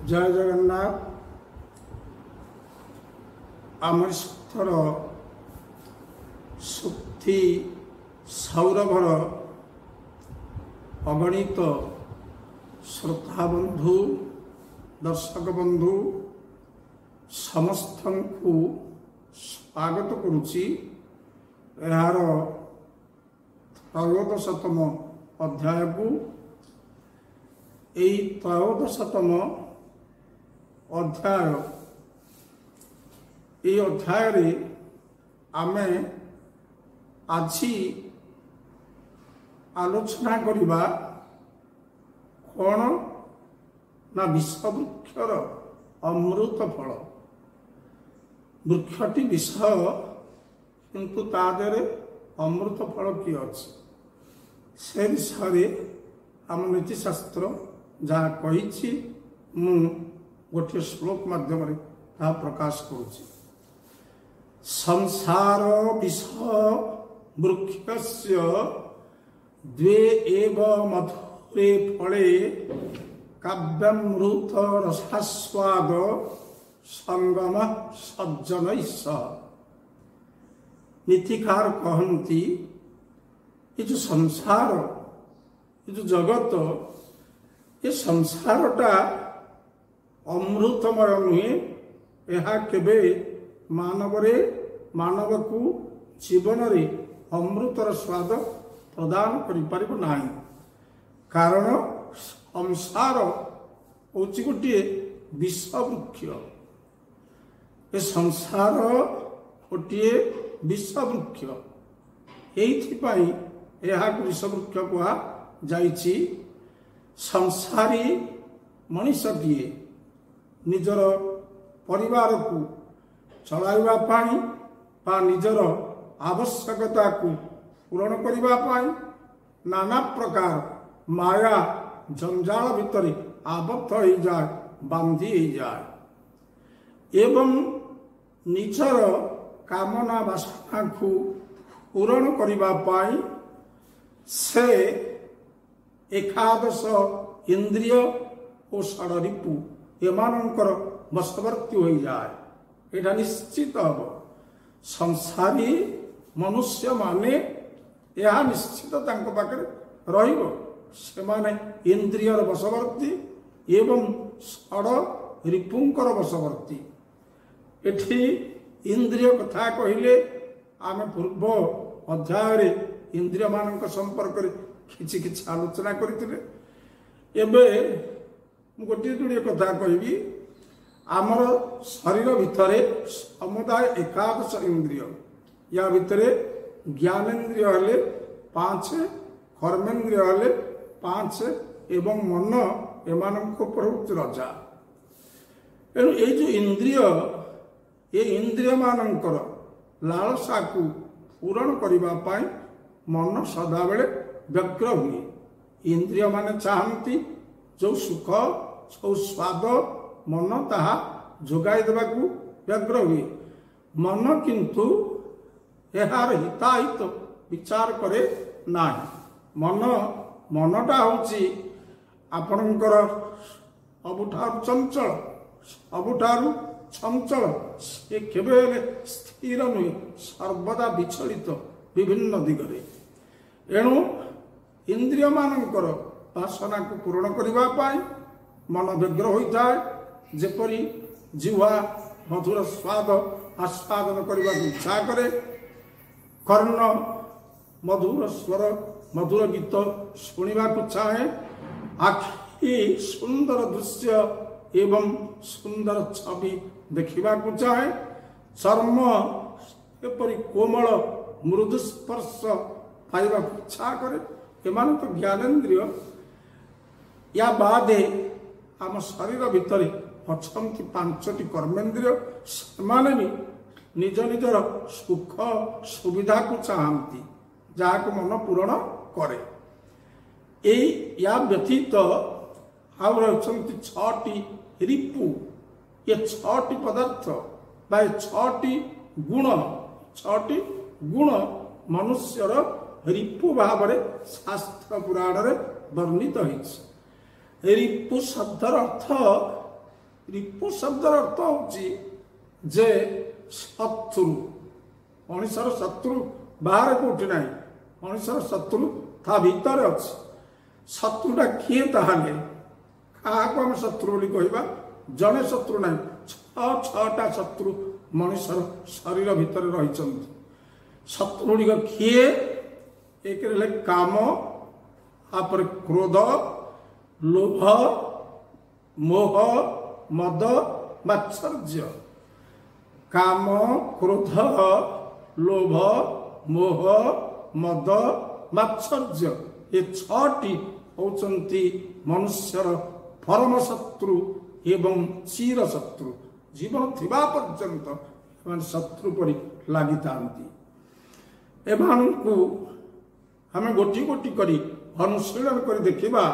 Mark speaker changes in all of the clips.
Speaker 1: जय जगन्नाथ। आमर शक्ति सौरभर अगणित श्रोता बंधु दर्शक बंधु समस्त को स्वागत करुच्ची। यार त्रयोदशतम अध्याय को यही त्रयोदशतम अध्याय ये अध्याय रे आमे आछि आलोचना करिबा कौन ना विषवृक्षर अमृत फल। वृक्षटी विष किंतु तादरे अमृत फल कि अच्छे से विषय आम नीतिशास्त्र जहाँ कही मु गोटे श्लोक माध्यम प्रकाश करुच्ची। संसार विष वृक्षस्य द्वे एव मधुरे फले काव्यामृत रसास्वाद संगम सज्जन सह। नीतिकार कहती ये जो संसार ये जो जगत ये संसारटा अमृतमय नुहे। यह केबे मानव को जीवन रे अमृतर स्वाद प्रदान करि नाही। कारण संसार होची गोटे विषवृक्ष। ये संसार गोटे विषवृक्ष। एइथिपाई यह विषवृक्ष कुआ जाइछि। संसारी मनुष्यटीए निजर परिवार को चलाइबा पाई बा निजर आवश्यकता को पूरण करिबा पाई नाना प्रकार माया जंजाल भितर आबद्ध हो जाए बांधी हो जाए एवं निजर कामना वासना को पूरण करिबा पाई से एकादश इंद्रिय और षडरिपु एमानंकर वशवर्ती हो जाए। एटा निश्चित हम संसारी मनुष्य माने यह निश्चित तांको पाखरे रहिबो। से माने इंद्रियर वशवर्ती एवं षड रिपुंकर वशवर्ती। एठी इंद्रिय कथा कहिले आमे पूर्व अध्याय रे इंद्रिय मानक संपर्क रे किछि किछि आलोचना करथिले। एबे गोटे जोड़े कथा कहि आमर शरीर भितरे समुदाय एकादश इंद्रिय। या भितरे ज्ञानेन्द्रिय हेले 5, कर्मेन्द्रिय हेले 5 एवं मन एमानक प्रभुति रजा। एणु ये जो इंद्रिय ये इंद्रिय मानकर लालसा को पूरण करने पाई मन सदा बेले व्यग्र हुए। इंद्रिय माने चाहती जो सुख जो स्वाद मन ताहा जोगाई देवाकू व्यग्र हुए। मन किंतु यार हिताहित विचार करे ना। मनटा होची आपणकर सबुठारु चंचल सबुठारु चंचल। से केबे स्थिर नुहे सर्वदा विचलित विभिन्न दिगरे। एणु इंद्रिय मानकर वासना को पूरण करिबा पाई मन व्यग्र होता है। जेपरी जिह्वा मधुर स्वाद आस्वादन करने को इच्छा करे। कर्ण मधुर स्वर मधुर गीत शुणा को चाहे। आखि सुंदर दृश्य एवं सुंदर छवि देखा को चाहे। चर्म एपरी कोमल मृदु स्पर्श पाइबा को इच्छा करे। एमान तो ज्ञानेन्द्रिय। या बादे आम शरीर भितर अच्छी 5टी कर्मेन्द्रिय। से भी निज निजर सुख सुविधा को चाहती जहाँ को मन पूरण करे। या व्यतीत आउ रही 6टी रिपु। ये 6टी पदार्थ बा 6टी गुण मनुष्यर रिपु भाव शास्त्र पुराण रे वर्णित है। रिपु शब्दर अर्थ ରିପୁ ଶବ୍ଦର ଅର୍ଥ ହେଉଛି ଯେ ଶତ୍ରୁ। ମଣିଷର ଶତ୍ରୁ ବାହାରେ କୋଉଠି ନାହିଁ, ମଣିଷର ଶତ୍ରୁ ତା ଭିତରେ ଅଛି। ଶତ୍ରୁଟା କିଏ ତାହେଲେ? କାହାକୁ ଆମେ ଶତ୍ରୁ ବୋଲି କହିବା? ଜଣେ ଶତ୍ରୁ ନାହିଁ, ଛଅଟା ଶତ୍ରୁ ମଣିଷର ଶରୀର ଭିତରେ ରହିଛନ୍ତି। ଶତ୍ରୁ ଗୁଡ଼ିକ କିଏ? ଏକରେ ହେଲେ କାମ, ତାପରେ କ୍ରୋଧ, ଲୋଭ, ମୋହ, ମଦ, ମାତ୍ସର୍ଯ୍ୟ। କାମ, କ୍ରୋଧ, ଲୋଭ, ମୋହ, ମଦ, ମାତ୍ସର୍ଯ୍ୟ, ଏ ଛଅଟି ହେଉଛନ୍ତି ମନୁଷ୍ୟର ପରମ ଶତ୍ରୁ ଏବଂ ଚିର ଶତ୍ରୁ। ଜୀବନ ଥିବା ପର୍ଯ୍ୟନ୍ତ ଏମାନେ ଶତ୍ରୁ ପରି ଲାଗିଥାନ୍ତି। ଏମାନଙ୍କୁ ଆମେ ଗୋଟି ଗୋଟି କରି ଅନୁଶୀଳନ କରି ଦେଖିବା।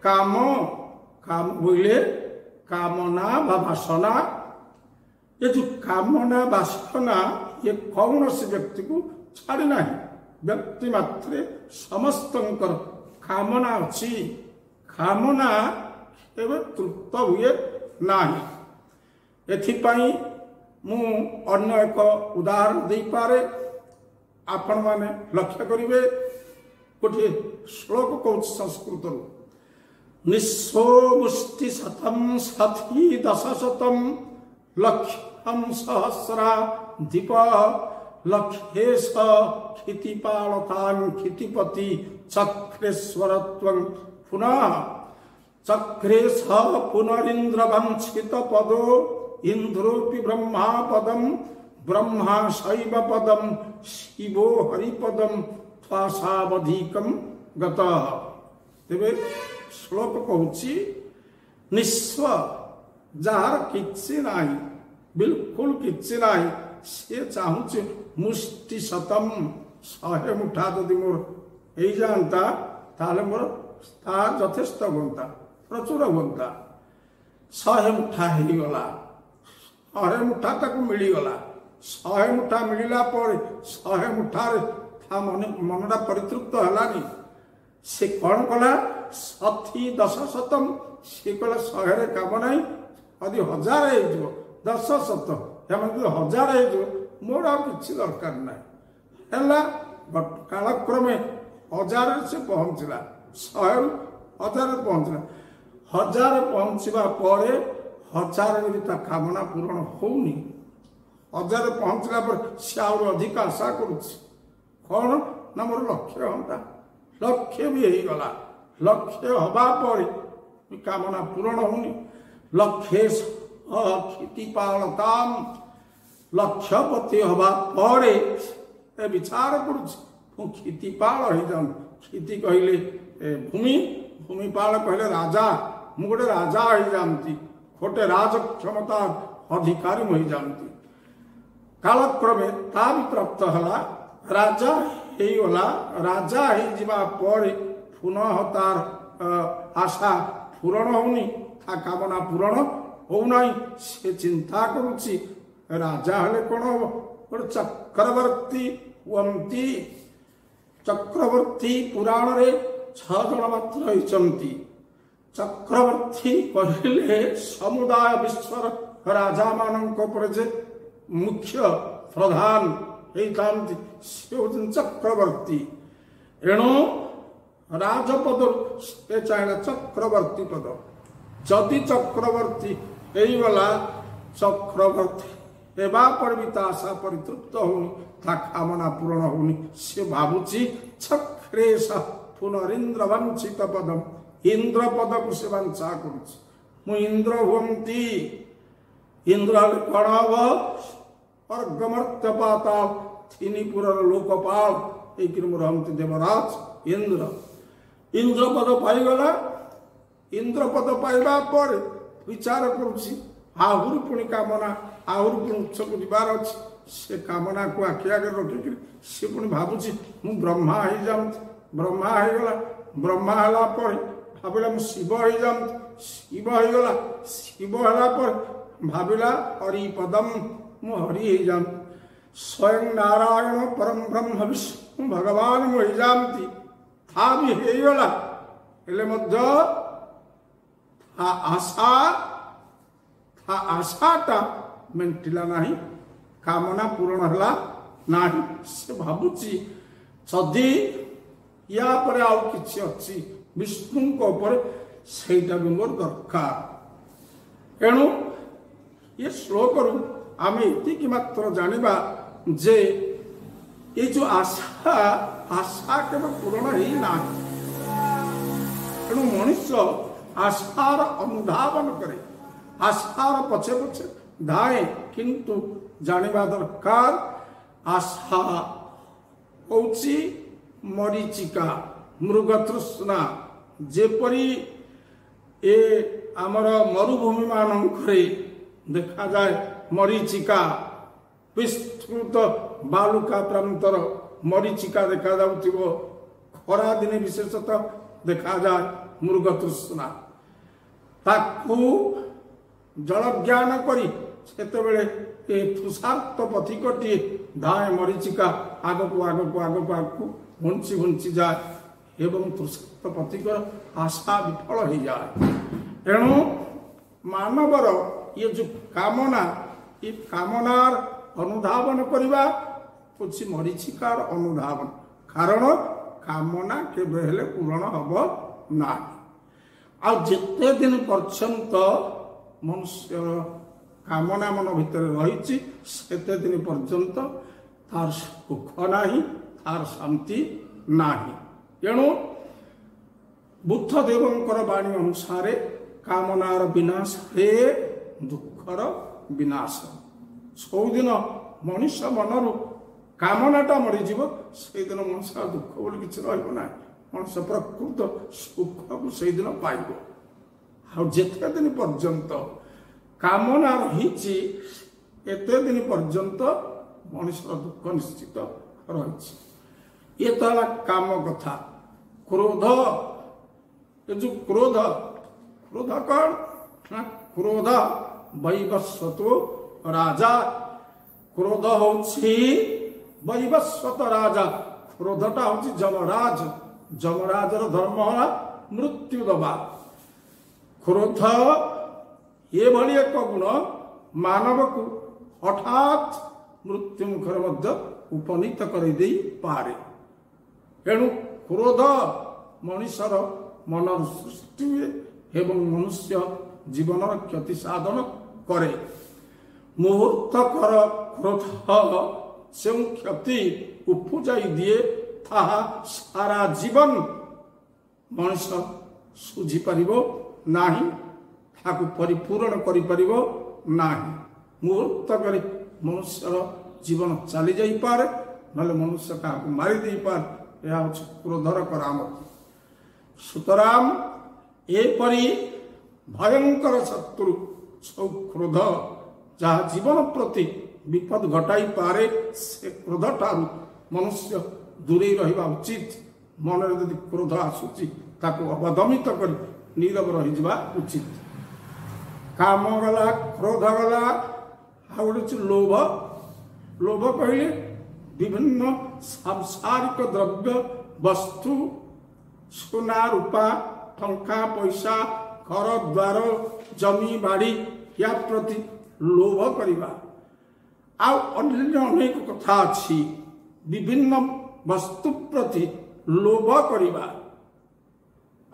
Speaker 1: କାମ, କାମ ବୋଇଲେ କାମନା ବା ବାସନା। ଏ ଯେଉଁ କାମନା ବାସନା ଇଏ କୌଣସି ବ୍ୟକ୍ତିକୁ ଛାଡ଼ି ନାହିଁ। ବ୍ୟକ୍ତି ମାତ୍ରେ ସମସ୍ତଙ୍କର କାମନା ଅଛି। କାମନା କେବେ ତୃପ୍ତ ହୁଏ ନାହିଁ। ଏଥିପାଇଁ ମୁଁ ଅନ୍ୟ ଏକ ଉଦାହରଣ ଦେଇପାରେ। ଆପଣମାନେ ଲକ୍ଷ୍ୟ କରିବେ, ଗୋଟିଏ ଶ୍ଲୋକ କହୁଛି ସଂସ୍କୃତରୁ। ନିଃସ୍ୱ ମୁଷ୍ଟି ଶତଂ ସଥି ଦଶଶତଂ ଲକ୍ଷଂ ସହସ୍ରା ଦୀପ ଲକ୍ଷେଶ କ୍ଷିତିପାଳତାଂ କ୍ଷିତିପତି ଚକ୍ରେଶ୍ୱରତ୍ୱଂ ପୁନଃ ଚକ୍ରେଶ ପୁନରିନ୍ଦ୍ର ବଂଶିତ ପଦೋ ଇନ୍ଦ୍ରୋପି ବ୍ରହ୍ମା ପଦಂ ବ୍ରହ୍ମା ଶୈବ ପଦಂ ଶିବೋ ହରିପଦಂ ତ୍ୱାସାବଧିକଂ ଗତଃ। ତେବେ ଶ୍ଲୋକ କହୁଛି, ନିଃସ୍ୱ, ଯାହାର କିଛି ନାହିଁ, ବିଲକୁଲ କିଛି ନାହିଁ, ସେ ଚାହୁଁଛି ମୁଷ୍ଟି ଶତମ୍, 100 ମୁଠା ଯଦି ମୋର ହେଇଯାଆନ୍ତା ତାହେଲେ ମୋର ତାହା ଯଥେଷ୍ଟ ହୁଅନ୍ତା, ପ୍ରଚୁର ହୁଅନ୍ତା। 100 ମୁଠା ହେଇଗଲା, 100 ମୁଠା ତାକୁ ମିଳିଗଲା। 100 ମୁଠା ମିଳିଲା ପରେ 100 ମୁଠାରେ ତା ମନଟା ପରିତୃପ୍ତ ହେଲାନି। ସେ କ'ଣ କଲା? ସଥି ଦଶଶତମ୍, ସେ କହିଲା 100ରେ କାମ ନାହିଁ, ଯଦି 1000 ହେଇଯିବ, 10 ଏମାନେ ଯଦି 1000 ହେଇଯିବ, ମୋର ଆଉ କିଛି ଦରକାର ନାହିଁ। ହେଲା, କାଳକ୍ରମେ 1000ରେ ସେ ପହଞ୍ଚିଲା, 100ରୁ 1000ରେ ପହଞ୍ଚିଲା। 1000 ପହଞ୍ଚିବା ପରେ 1000ରେ ବି ତା କାମନା ପୂରଣ ହଉନି। 1000 ପହଞ୍ଚିଲା ପରେ ସେ ଆହୁରି ଅଧିକ ଆଶା କରୁଛି। କ'ଣ ନା, ମୋର ଲକ୍ଷ୍ୟ ହୁଅନ୍ତା, ଲକ୍ଷ୍ୟ ବି ହେଇଗଲା। ଲକ୍ଷ୍ୟ ହବା ପରେ କାମନା ପୂରଣ ହଉନି। ଲକ୍ଷ୍ୟ କ୍ଷିତିପାଳତାମ୍, ଲକ୍ଷପତି ହବା ପରେ ଏ ବିଚାର କରୁଛି, ମୁଁ କ୍ଷିତିପାଳ ହେଇଯାନ୍ତି। କ୍ଷିତି କହିଲେ ଭୂମି, ଭୂମିପାଳ କହିଲେ ରାଜା। ମୁଁ ଗୋଟେ ରାଜା ହେଇଯାନ୍ତି, ଗୋଟେ ରାଜକ୍ଷମତା ଅଧିକାରୀ ମୁଁ ହେଇଯାନ୍ତି। କାଳକ୍ରମେ ତା ବି ପ୍ରାପ୍ତ ହେଲା, ରାଜା ହେଇଗଲା। ରାଜା ହେଇଯିବା ପରେ ପୁନଃ ତାର ଆଶା ପୂରଣ ହଉନି, ତା କାମନା ପୂରଣ ହଉନାହିଁ। ସେ ଚିନ୍ତା କରୁଛି, ରାଜା ହେଲେ କ'ଣ ହବ? ଗୋଟେ ଚକ୍ରବର୍ତ୍ତୀ ହୁଅନ୍ତି। ଚକ୍ରବର୍ତ୍ତୀ ପୁରାଣରେ 6 ଜଣ ମାତ୍ର ହେଇଛନ୍ତି। ଚକ୍ରବର୍ତ୍ତୀ କହିଲେ ସମୁଦାୟ ବିଶ୍ୱର ରାଜାମାନଙ୍କ ଉପରେ ଯେ ମୁଖ୍ୟ ପ୍ରଧାନ ହେଇଥାନ୍ତି, ସେ ହେଉଛନ୍ତି ଚକ୍ରବର୍ତ୍ତୀ। ଏଣୁ ରାଜପଦରୁ ସେ ଚାହିଁଲା ଚକ୍ରବର୍ତ୍ତୀ ପଦ। ଯଦି ଚକ୍ରବର୍ତ୍ତୀ ହେଇଗଲା, ଚକ୍ରବର୍ତ୍ତୀ ହେବା ପରେ ବି ତା ଆଶା ପରିତୃପ୍ତ ହଉନି, ତା କାମନା ପୂରଣ ହଉନି। ସେ ଭାବୁଛି ଚକ୍ରେଶ ପୁନରିନ୍ଦ୍ର ବଂଶିତ ପଦମ୍, ଇନ୍ଦ୍ର ପଦକୁ ସେ ବାଞ୍ଛା କରୁଛି। ମୁଁ ଇନ୍ଦ୍ର ହୁଅନ୍ତି। ଇନ୍ଦ୍ର ହେଲେ କ'ଣ ହବ? ସ୍ୱର୍ଗମର୍ତ୍ତ୍ୟ ପାତାଳ 3 ପୁରର ଲୋକପାଳ ଏଇକିରି ମୁଁ ରହନ୍ତି ଦେବରାଜ ଇନ୍ଦ୍ର। ଇନ୍ଦ୍ର ପଦ ପାଇଗଲା। ଇନ୍ଦ୍ର ପଦ ପାଇବା ପରେ ବିଚାର କରୁଛି, ଆହୁରି ପୁଣି କାମନା, ଆହୁରି ପୁଣି ଉଚ୍ଚକୁ ଯିବାର ଅଛି। ସେ କାମନାକୁ ଆଖି ଆଗରେ ରଖିକିରି ସେ ପୁଣି ଭାବୁଛି, ମୁଁ ବ୍ରହ୍ମା ହେଇଯାନ୍ତି। ବ୍ରହ୍ମା ହେଇଗଲା। ବ୍ରହ୍ମା ହେଲା ପରେ ଭାବିଲା, ମୁଁ ଶିବ ହେଇଯାନ୍ତି। ଶିବ ହେଇଗଲା। ଶିବ ହେଲା ପରେ ଭାବିଲା, ହରିପଦମ୍, ମୁଁ ହରି ହେଇଯାନ୍ତି। ସ୍ୱୟଂ ନାରାୟଣ ପରମ ବ୍ରହ୍ମ ବିଷ୍ଣୁ ଭଗବାନ ମୁଁ ହେଇଯାନ୍ତି। ତା ବି ହେଇଗଲା। ହେଲେ ମଧ୍ୟ ଆଶା ତା ଆଶାଟା ମେଣ୍ଟିଲା ନାହିଁ, କାମନା ପୂରଣ ହେଲା ନାହିଁ। ସେ ଭାବୁଛି ଯଦି ୟା ପରେ ଆଉ କିଛି ଅଛି ବିଷ୍ଣୁଙ୍କ ଉପରେ, ସେଇଟା ବି ମୋର ଦରକାର। ଏଣୁ ଏ ଶ୍ଲୋକରୁ ଆମେ ଏତିକି ମାତ୍ର ଜାଣିବା ଯେ ଏ ଯୋଉ ଆଶା କେବେ ପୂରଣ ହେଇନାହିଁ। ତେଣୁ ମଣିଷ ଆଶାର ଅନୁଧାବନ କରେ, ଆଶାର ପଛେ ପଛେ ଧାଏ, କିନ୍ତୁ ଜାଣିବା ଦରକାର ଆଶା ହଉଛି ମରୀଚିକା, ମୃଗତୃଷ୍ଣା। ଯେପରି ଏ ଆମର ମରୁଭୂମି ମାନଙ୍କରେ ଦେଖାଯାଏ ମରୀଚିକା, ବିସ୍ତୃତ ବାଲୁକା ପ୍ରାନ୍ତର ମରୀଚିକା ଦେଖାଯାଉଥିବ। ଖରା ଦିନେ ବିଶେଷତଃ ଦେଖାଯାଏ ମୃଗତୃଷ୍ଣା। ତାକୁ ଜଳଜ୍ଞାନ କରି ସେତେବେଳେ ଏ ତୃଷାର୍ତ ପଥିକଟିଏ ଧାଏ ମରୀଚିକା ଆଗକୁ ଆଗକୁ ଆଗକୁ ଆଗକୁ ଘୁଞ୍ଚି ଘୁଞ୍ଚି ଯାଏ ଏବଂ ତୃଷାର୍ତ ପଥିକର ଆଶା ବିଫଳ ହେଇଯାଏ। ଏଣୁ ମାନବର ଇଏ ଯୋଉ କାମନା, ଏ କାମନାର ଅନୁଧାବନ କରିବା ହଉଛି ମରୀଚିକାର ଅନୁଧାବନ। କାରଣ କାମନା କେବେ ହେଲେ ପୂରଣ ହବ ନାହିଁ। ଆଉ ଯେତେ ଦିନ ପର୍ଯ୍ୟନ୍ତ ମନୁଷ୍ୟର କାମନା ମନ ଭିତରେ ରହିଛି, ସେତେ ଦିନ ପର୍ଯ୍ୟନ୍ତ ତାର ସୁଖ ନାହିଁ, ତାର ଶାନ୍ତି ନାହିଁ। ଏଣୁ ବୁଦ୍ଧଦେବଙ୍କର ବାଣୀ ଅନୁସାରେ କାମନାର ବିନାଶରେ ଦୁଃଖର ବିନାଶ। ସବୁଦିନ ମଣିଷ ମନରୁ କାମନାଟା ମରିଯିବ, ସେଇଦିନ ମଣିଷ ଦୁଃଖ ବୋଲି କିଛି ରହିବ ନାହିଁ। ମଣିଷ ପ୍ରକୃତ ସୁଖକୁ ସେଇଦିନ ପାଇବ। ଆଉ ଯେତେ ଦିନ ପର୍ଯ୍ୟନ୍ତ କାମନା ରହିଛି, ଏତେ ଦିନ ପର୍ଯ୍ୟନ୍ତ ମଣିଷର ଦୁଃଖ ନିଶ୍ଚିତ ରହିଛି। ଇଏ ତ ହେଲା କାମ କଥା। କ୍ରୋଧ, ଏ ଯୋଉ କ୍ରୋଧ କଣ ନା, କ୍ରୋଧ ବୈବସ୍ୱତ ରାଜା। କ୍ରୋଧ ହଉଛି ବୈବସ୍ୱତ ରାଜା। କ୍ରୋଧଟା ହଉଛି ଯମରାଜ। ଯମରାଜର ଧର୍ମ ହେଲା ମୃତ୍ୟୁ ଦବା। କ୍ରୋଧ ଏଭଳି ଏକ ଗୁଣ ମାନବକୁ ହଠାତ୍ ମୃତ୍ୟୁ ମୁଖରେ ମଧ୍ୟ ଉପନୀତ କରିଦେଇପାରେ। ଏଣୁ କ୍ରୋଧ ମଣିଷର ମନର ସୃଷ୍ଟି ହୁଏ ଏବଂ ମନୁଷ୍ୟ ଜୀବନର କ୍ଷତି ସାଧନ କରେ। ମୁହୂର୍ତ୍ତକର କ୍ରୋଧ ଯେଉଁ କ୍ଷତି ଉପୁଜାଇ ଦିଏ, ତାହା ସାରା ଜୀବନ ମଣିଷ ଶୁଝିପାରିବ ନାହିଁ, ତାହାକୁ ପରିପୂରଣ କରିପାରିବ ନାହିଁ। ମୁହୂର୍ତ୍ତକରେ ମନୁଷ୍ୟର ଜୀବନ ଚାଲି ଯାଇପାରେ, ନହେଲେ ମନୁଷ୍ୟ କାହାକୁ ମାରି ଦେଇପାରେ। ଏହା ହେଉଛି କ୍ରୋଧର କରାମତି। ସୁତରାଂ ଏପରି ଭୟଙ୍କର ଶତ୍ରୁ ସବୁ କ୍ରୋଧ, ଯାହା ଜୀବନ ପ୍ରତି ବିପଦ ଘଟାଇପାରେ, ସେ କ୍ରୋଧଠାରୁ ମନୁଷ୍ୟ ଦୂରେଇ ରହିବା ଉଚିତ। ମନରେ ଯଦି କ୍ରୋଧ ଆସୁଛି, ତାକୁ ଅବଦମିତ କରି ନୀରବ ରହିଯିବା ଉଚିତ। କାମ ଗଲା, କ୍ରୋଧ ଗଲା। ଆଉ ଗୋଟେ ହେଉଛି ଲୋଭ। ଲୋଭ କହିଲେ ବିଭିନ୍ନ ସାଂସାରିକ ଦ୍ରବ୍ୟ, ବସ୍ତୁ, ସୁନା ରୂପା, ଟଙ୍କା ପଇସା, ଘର ଦ୍ୱାର, ଜମି ବାଡ଼ି, ୟା ପ୍ରତି ଲୋଭ କରିବା। ଆଉ ଅନ୍ୟ ଅନେକ କଥା ଅଛି। ବିଭିନ୍ନ ବସ୍ତୁ ପ୍ରତି ଲୋଭ କରିବା,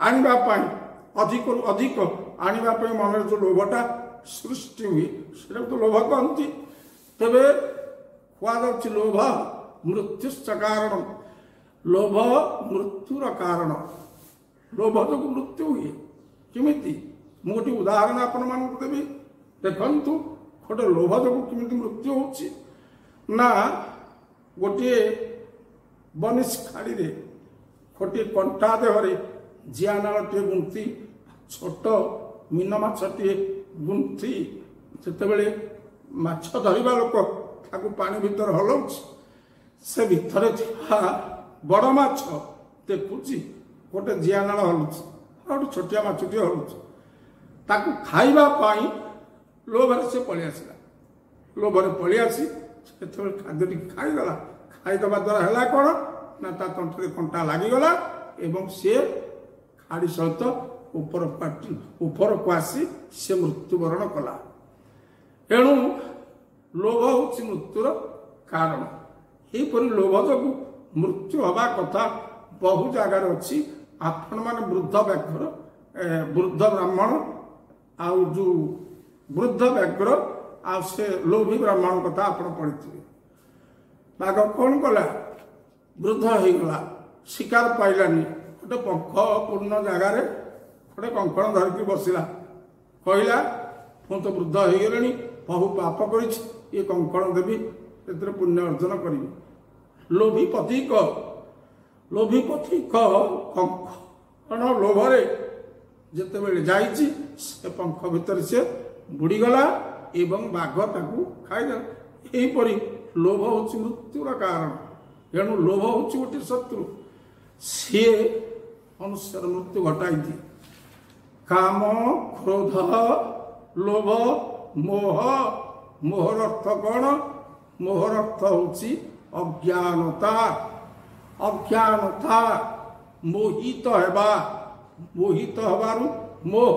Speaker 1: ଆଣିବା ପାଇଁ, ଅଧିକରୁ ଅଧିକ ଆଣିବା ପାଇଁ ମନରେ ଯେଉଁ ଲୋଭଟା ସୃଷ୍ଟି ହୁଏ, ସେଟାକୁ ତ ଲୋଭ କହନ୍ତି। ତେବେ କୁହାଯାଉଛି ଲୋଭ ମୃତ୍ୟୁଶ୍ଚ କାରଣ। ଲୋଭ ମୃତ୍ୟୁର କାରଣ। ଲୋଭ ଯୋଗୁଁ ମୃତ୍ୟୁ ହୁଏ। କେମିତି? ମୁଁ ଗୋଟେ ଉଦାହରଣ ଆପଣମାନଙ୍କୁ ଦେବି। ଦେଖନ୍ତୁ, ଗୋଟେ ଲୋଭ ଯୋଗୁଁ କେମିତି ମୃତ୍ୟୁ ହେଉଛି ନା, ଗୋଟିଏ ବନିଶ ଖାଡ଼ିରେ ଗୋଟିଏ କଣ୍ଟା ଦେହରେ ଜିଆ ନାଳଟିଏ ଗୁନ୍ଥି, ଛୋଟ ମୀନ ମାଛଟିଏ ଗୁନ୍ଥି, ଯେତେବେଳେ ମାଛ ଧରିବା ଲୋକ ତାକୁ ପାଣି ଭିତରେ ହଲଉଛି, ସେ ଭିତରେ ଥିବା ବଡ଼ ମାଛ ଦେଖୁଛି ଗୋଟେ ଜିଆ ନାଳ ହଲୁଛି, ଆଉ ଗୋଟେ ଛୋଟିଆ ମାଛଟିଏ ହଲୁଛି। ତାକୁ ଖାଇବା ପାଇଁ ଲୋଭରେ ସେ ପଳେଇ ଆସିଲା। ଲୋଭରେ ପଳେଇ ଆସି ସେତେବେଳେ ଖାଦ୍ୟଟି ଖାଇଦେଲା। ଖାଇଦେବା ଦ୍ୱାରା ହେଲା କ'ଣ ନା, ତା ତଣ୍ଟରେ କଣ୍ଟା ଲାଗିଗଲା ଏବଂ ସିଏ ଖାଡ଼ି ସହିତ ଉପରକୁ ଆସି ସେ ମୃତ୍ୟୁବରଣ କଲା। ଏଣୁ ଲୋଭ ହେଉଛି ମୃତ୍ୟୁର କାରଣ। ଏହିପରି ଲୋଭ ଯୋଗୁଁ ମୃତ୍ୟୁ ହେବା କଥା ବହୁ ଜାଗାରେ ଅଛି। ଆପଣମାନେ ବୃଦ୍ଧ ବ୍ୟାଘ୍ର ବୃଦ୍ଧ ବ୍ରାହ୍ମଣ ଆଉ ଯେଉଁ ବୃଦ୍ଧ ବ୍ୟାଘ୍ର ଆଉ ସେ ଲୋଭୀ ବ୍ରାହ୍ମଣ କଥା ଆପଣ ପଢ଼ିଥିବେ। ବାଘ କ'ଣ କଲା? ବୃଦ୍ଧ ହେଇଗଲା, ଶିକାର ପାଇଲାନି, ଗୋଟେ ପଙ୍ଖ ପୂର୍ଣ୍ଣ ଜାଗାରେ ଗୋଟେ କଙ୍କଣ ଧରିକି ବସିଲା, କହିଲା ମୁଁ ତ ବୃଦ୍ଧ ହେଇଗଲିଣି, ବହୁ ପାପ କରିଛି, ଏ କଙ୍କଣ ଦେବି, ସେଥିରେ ପୁଣ୍ୟ ଅର୍ଜନ କରିବି। ଲୋଭୀ ପଥିକ କଙ୍କଣ ଲୋଭରେ ଯେତେବେଳେ ଯାଇଛି ସେ ପଙ୍ଖ ଭିତରେ ସେ ବୁଡ଼ିଗଲା ଏବଂ ବାଘ ତାକୁ ଖାଇଦେଲା। ଏହିପରି ଲୋଭ ହେଉଛି ମୃତ୍ୟୁର କାରଣ। ଏଣୁ ଲୋଭ ହେଉଛି ଗୋଟିଏ ଶତ୍ରୁ, ସିଏ ମନୁଷ୍ୟର ମୃତ୍ୟୁ ଘଟାଇ ଦିଏ। କାମ, କ୍ରୋଧ, ଲୋଭ, ମୋହ। ମୋହର ଅର୍ଥ କ'ଣ? ମୋହର ଅର୍ଥ ହେଉଛି ଅଜ୍ଞାନତା। ଅଜ୍ଞାନତା, ମୋହିତ ହେବା, ମୋହିତ ହେବାରୁ ମୋହ,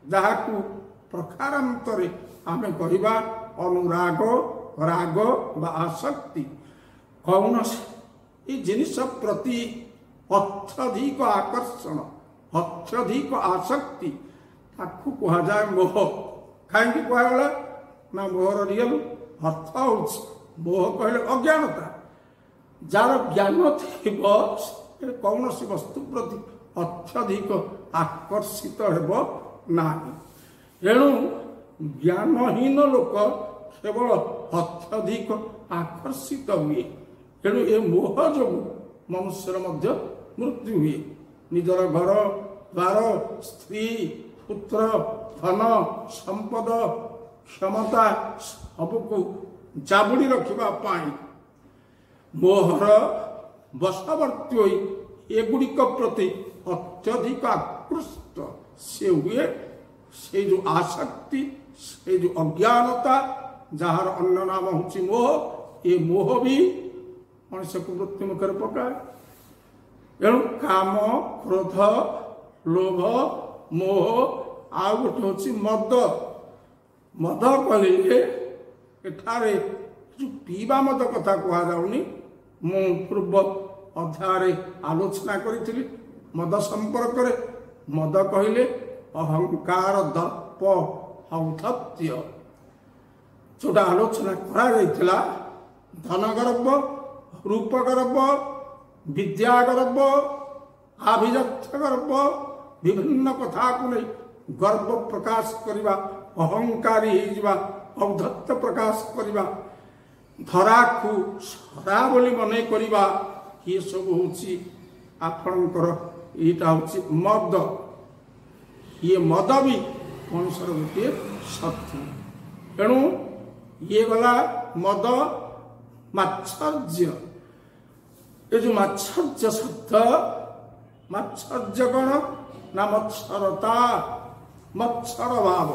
Speaker 1: ଯାହାକୁ ପ୍ରକାରାନ୍ତରେ ଆମେ କହିବା ଅନୁରାଗ, ରାଗ ବା ଆସକ୍ତି। କୌଣସି ଏ ଜିନିଷ ପ୍ରତି ଅତ୍ୟଧିକ ଆକର୍ଷଣ, ଅତ୍ୟଧିକ ଆସକ୍ତି, ତାକୁ କୁହାଯାଏ ମୋହ। କାହିଁକି କୁହାଗଲା? ନା ମୋହର ରିଅଲ ଅର୍ଥ ହେଉଛି, ମୋହ କହିଲେ ଅଜ୍ଞାନତା। ଯାହାର ଜ୍ଞାନ ଥିବ ସେ କୌଣସି ବସ୍ତୁ ପ୍ରତି ଅତ୍ୟଧିକ ଆକର୍ଷିତ ହେବ ନାହିଁ। ଏଣୁ ଜ୍ଞାନହୀନ ଲୋକ କେବଳ ଅତ୍ୟଧିକ ଆକର୍ଷିତ ହୁଏ। ଏଣୁ ଏ ମୋହ ଯୋଗୁଁ ମନୁଷ୍ୟର ମଧ୍ୟ ମୃତ୍ୟୁ ହୁଏ। ନିଜର ଘର ଦ୍ୱାର, ସ୍ତ୍ରୀ, ପୁତ୍ର, ଧନ, ସମ୍ପଦ, କ୍ଷମତା ସବୁକୁ ଜାବୁଡ଼ି ରଖିବା ପାଇଁ ମୋହର ବଶବର୍ତ୍ତୀ ହୋଇ ଏଗୁଡ଼ିକ ପ୍ରତି ଅତ୍ୟଧିକ ଆକୃଷ୍ଟ ସେ ହୁଏ। ସେ ଯେଉଁ ଆସକ୍ତି, ସେ ଯେଉଁ ଅଜ୍ଞାନତା, ଯାହାର ଅନ୍ୟ ନାମ ହେଉଛି ମୋହ, ଏ ମୋହ ବି ମଣିଷକୁ ମୃତ୍ୟୁ ମୁଖରେ ପକାଏ। ଏଣୁ କାମ, କ୍ରୋଧ, ଲୋଭ, ମୋହ, ଆଉ ଗୋଟେ ହେଉଛି ମଦ। ମଦ କହିଲେ ଏଠାରେ ଯେଉଁ ପିଇବା ମଦ କଥା କୁହାଯାଉନି, ମୁଁ ପୂର୍ବ ଅଧ୍ୟାୟରେ ଆଲୋଚନା କରିଥିଲି ମଦ ସମ୍ପର୍କରେ। ମଦ କହିଲେ ଅହଙ୍କାର, ଦର୍ପ, ଔଦ୍ଧତ୍ୟ, ଯେଉଁଟା ଆଲୋଚନା କରାଯାଇଥିଲା। ଧନ ଗର୍ବ, ରୂପ ଗର୍ବ, ବିଦ୍ୟା ଗର୍ବ, ଆଭିଜାତ୍ୟ ଗର୍ବ, ବିଭିନ୍ନ କଥାକୁ ନେଇ ଗର୍ବ ପ୍ରକାଶ କରିବା, ଅହଙ୍କାରୀ ହେଇଯିବା, ଔଦ୍ଧତ୍ୟ ପ୍ରକାଶ କରିବା, ଧରାକୁ ସରା ବୋଲି ମନେ କରିବା, ଇଏ ସବୁ ହେଉଛି ଆପଣଙ୍କର, ଏଇଟା ହେଉଛି ମଦ। ଇଏ ମଦ ବି ମଣିଷର ଗୋଟିଏ ଶତ୍ରୁ। ଏଣୁ ଇଏ ଗଲା ମଦ। ମାତ୍ସର୍ଯ୍ୟ, ଏ ଯେଉଁ ମାତ୍ସର୍ଯ୍ୟ ଶବ୍ଦ, ମାତ୍ସର୍ଯ୍ୟ କ'ଣ? ନା ମତ୍ସରତା, ମତ୍ସର ଭାବ।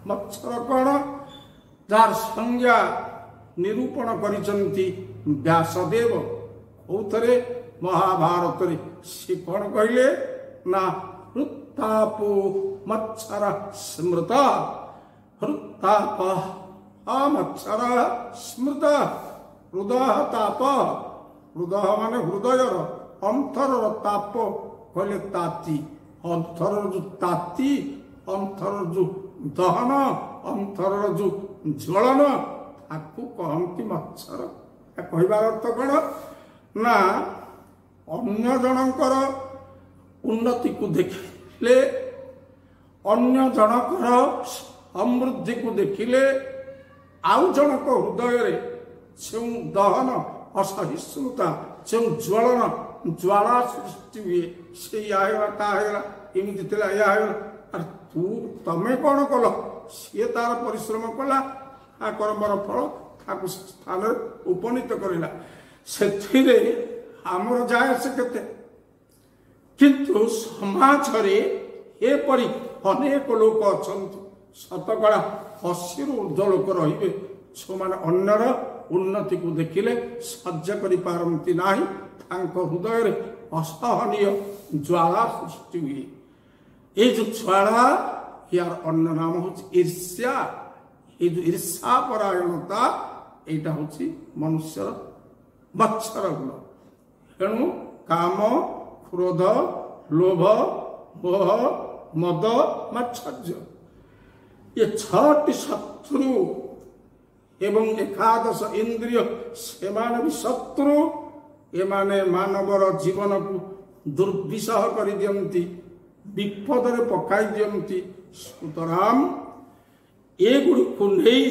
Speaker 1: ମତ୍ସର କ'ଣ? ଯାହାର ସଂଜ୍ଞା ନିରୂପଣ କରିଛନ୍ତି ବ୍ୟାସଦେବ। କୋଉଥିରେ? ମହାଭାରତରେ। ସେ କ'ଣ କହିଲେ? ନା ହୃତ୍ତାପୋ ମତ୍ସର ସ୍ମୃତ। ହୃତ୍ତାପ ମତ୍ସର ସ୍ମୃତ। ହୃଦୟ ତାପ। ହୃଦୟ ମାନେ ହୃଦୟର, ଅନ୍ତରର ତାପ କହିଲେ ତାତି। ଅନ୍ତରର ଯେଉଁ ତାତି, ଅନ୍ତରର ଯେଉଁ ଦହନ, ଅନ୍ତରର ଯେଉଁ ଜ୍ୱଳନ, ତାକୁ କହନ୍ତି ମତ୍ସର। କହିବାର ଅର୍ଥ କ'ଣ? ନା ଅନ୍ୟ ଜଣଙ୍କର ଉନ୍ନତିକୁ ଦେଖିଲେ, ଅନ୍ୟ ଜଣଙ୍କର ସମୃଦ୍ଧିକୁ ଦେଖିଲେ, ଆଉ ଜଣକ ହୃଦୟରେ ଯେଉଁ ଦହନ, ଅସହିଷ୍ଣୁତା, ଯେଉଁ ଜ୍ୱଳନ, ଜ୍ୱାଳା ସୃଷ୍ଟି ହୁଏ, ସେ ୟା ହେଇଗଲା, ତା ହେଇଗଲା, ଏମିତି ଥିଲା, ୟା ହେଇଗଲା, ଆରେ ତମେ କ'ଣ କଲ? ସିଏ ତାର ପରିଶ୍ରମ କଲା, ତା କର୍ମର ଫଳ ତାକୁ ସ୍ଥାନରେ ଉପନୀତ କରିଲା, ସେଥିରେ ଆମର ଯାଏ ଆସେ କେତେ? କିନ୍ତୁ ସମାଜରେ ଏପରି ଅନେକ ଲୋକ ଅଛନ୍ତି, ଶତକଡ଼ା 80ରୁ ଉର୍ଦ୍ଧ୍ୱ ଲୋକ ରହିବେ, ଯେଉଁମାନେ ଅନ୍ୟର ଉନ୍ନତିକୁ ଦେଖିଲେ ସହ୍ୟ କରିପାରନ୍ତି ନାହିଁ। ତାଙ୍କ ହୃଦୟରେ ଅସହନୀୟ ଜ୍ୱାଳା ସୃଷ୍ଟି ହୁଏ। এই যে ଜ୍ୱାଳା, ইয়ার ଅନ୍ୟ ନାମ ହେଉଛି ଈର୍ଷ୍ୟା। এই যে ଈର୍ଷା ପରାୟଣତା এইটা হচ্ছে মনুষ্যর মৎসর গুণ। তেণু কাম, ক্রোধ, লোভ, মোহ, মদ, মাৎসর্য ଏ 6ଟି ଶତ୍ରୁ ଏବଂ ଏକାଦଶ ଇନ୍ଦ୍ରିୟ ସେମାନେ ବି ଶତ୍ରୁ। ଏମାନେ ମାନବର ଜୀବନକୁ ଦୁର୍ବିସହ କରିଦିଅନ୍ତି, ବିପଦରେ ପକାଇ ଦିଅନ୍ତି। ସୁତରାଂ ଏଗୁଡ଼ିକୁ ନେଇ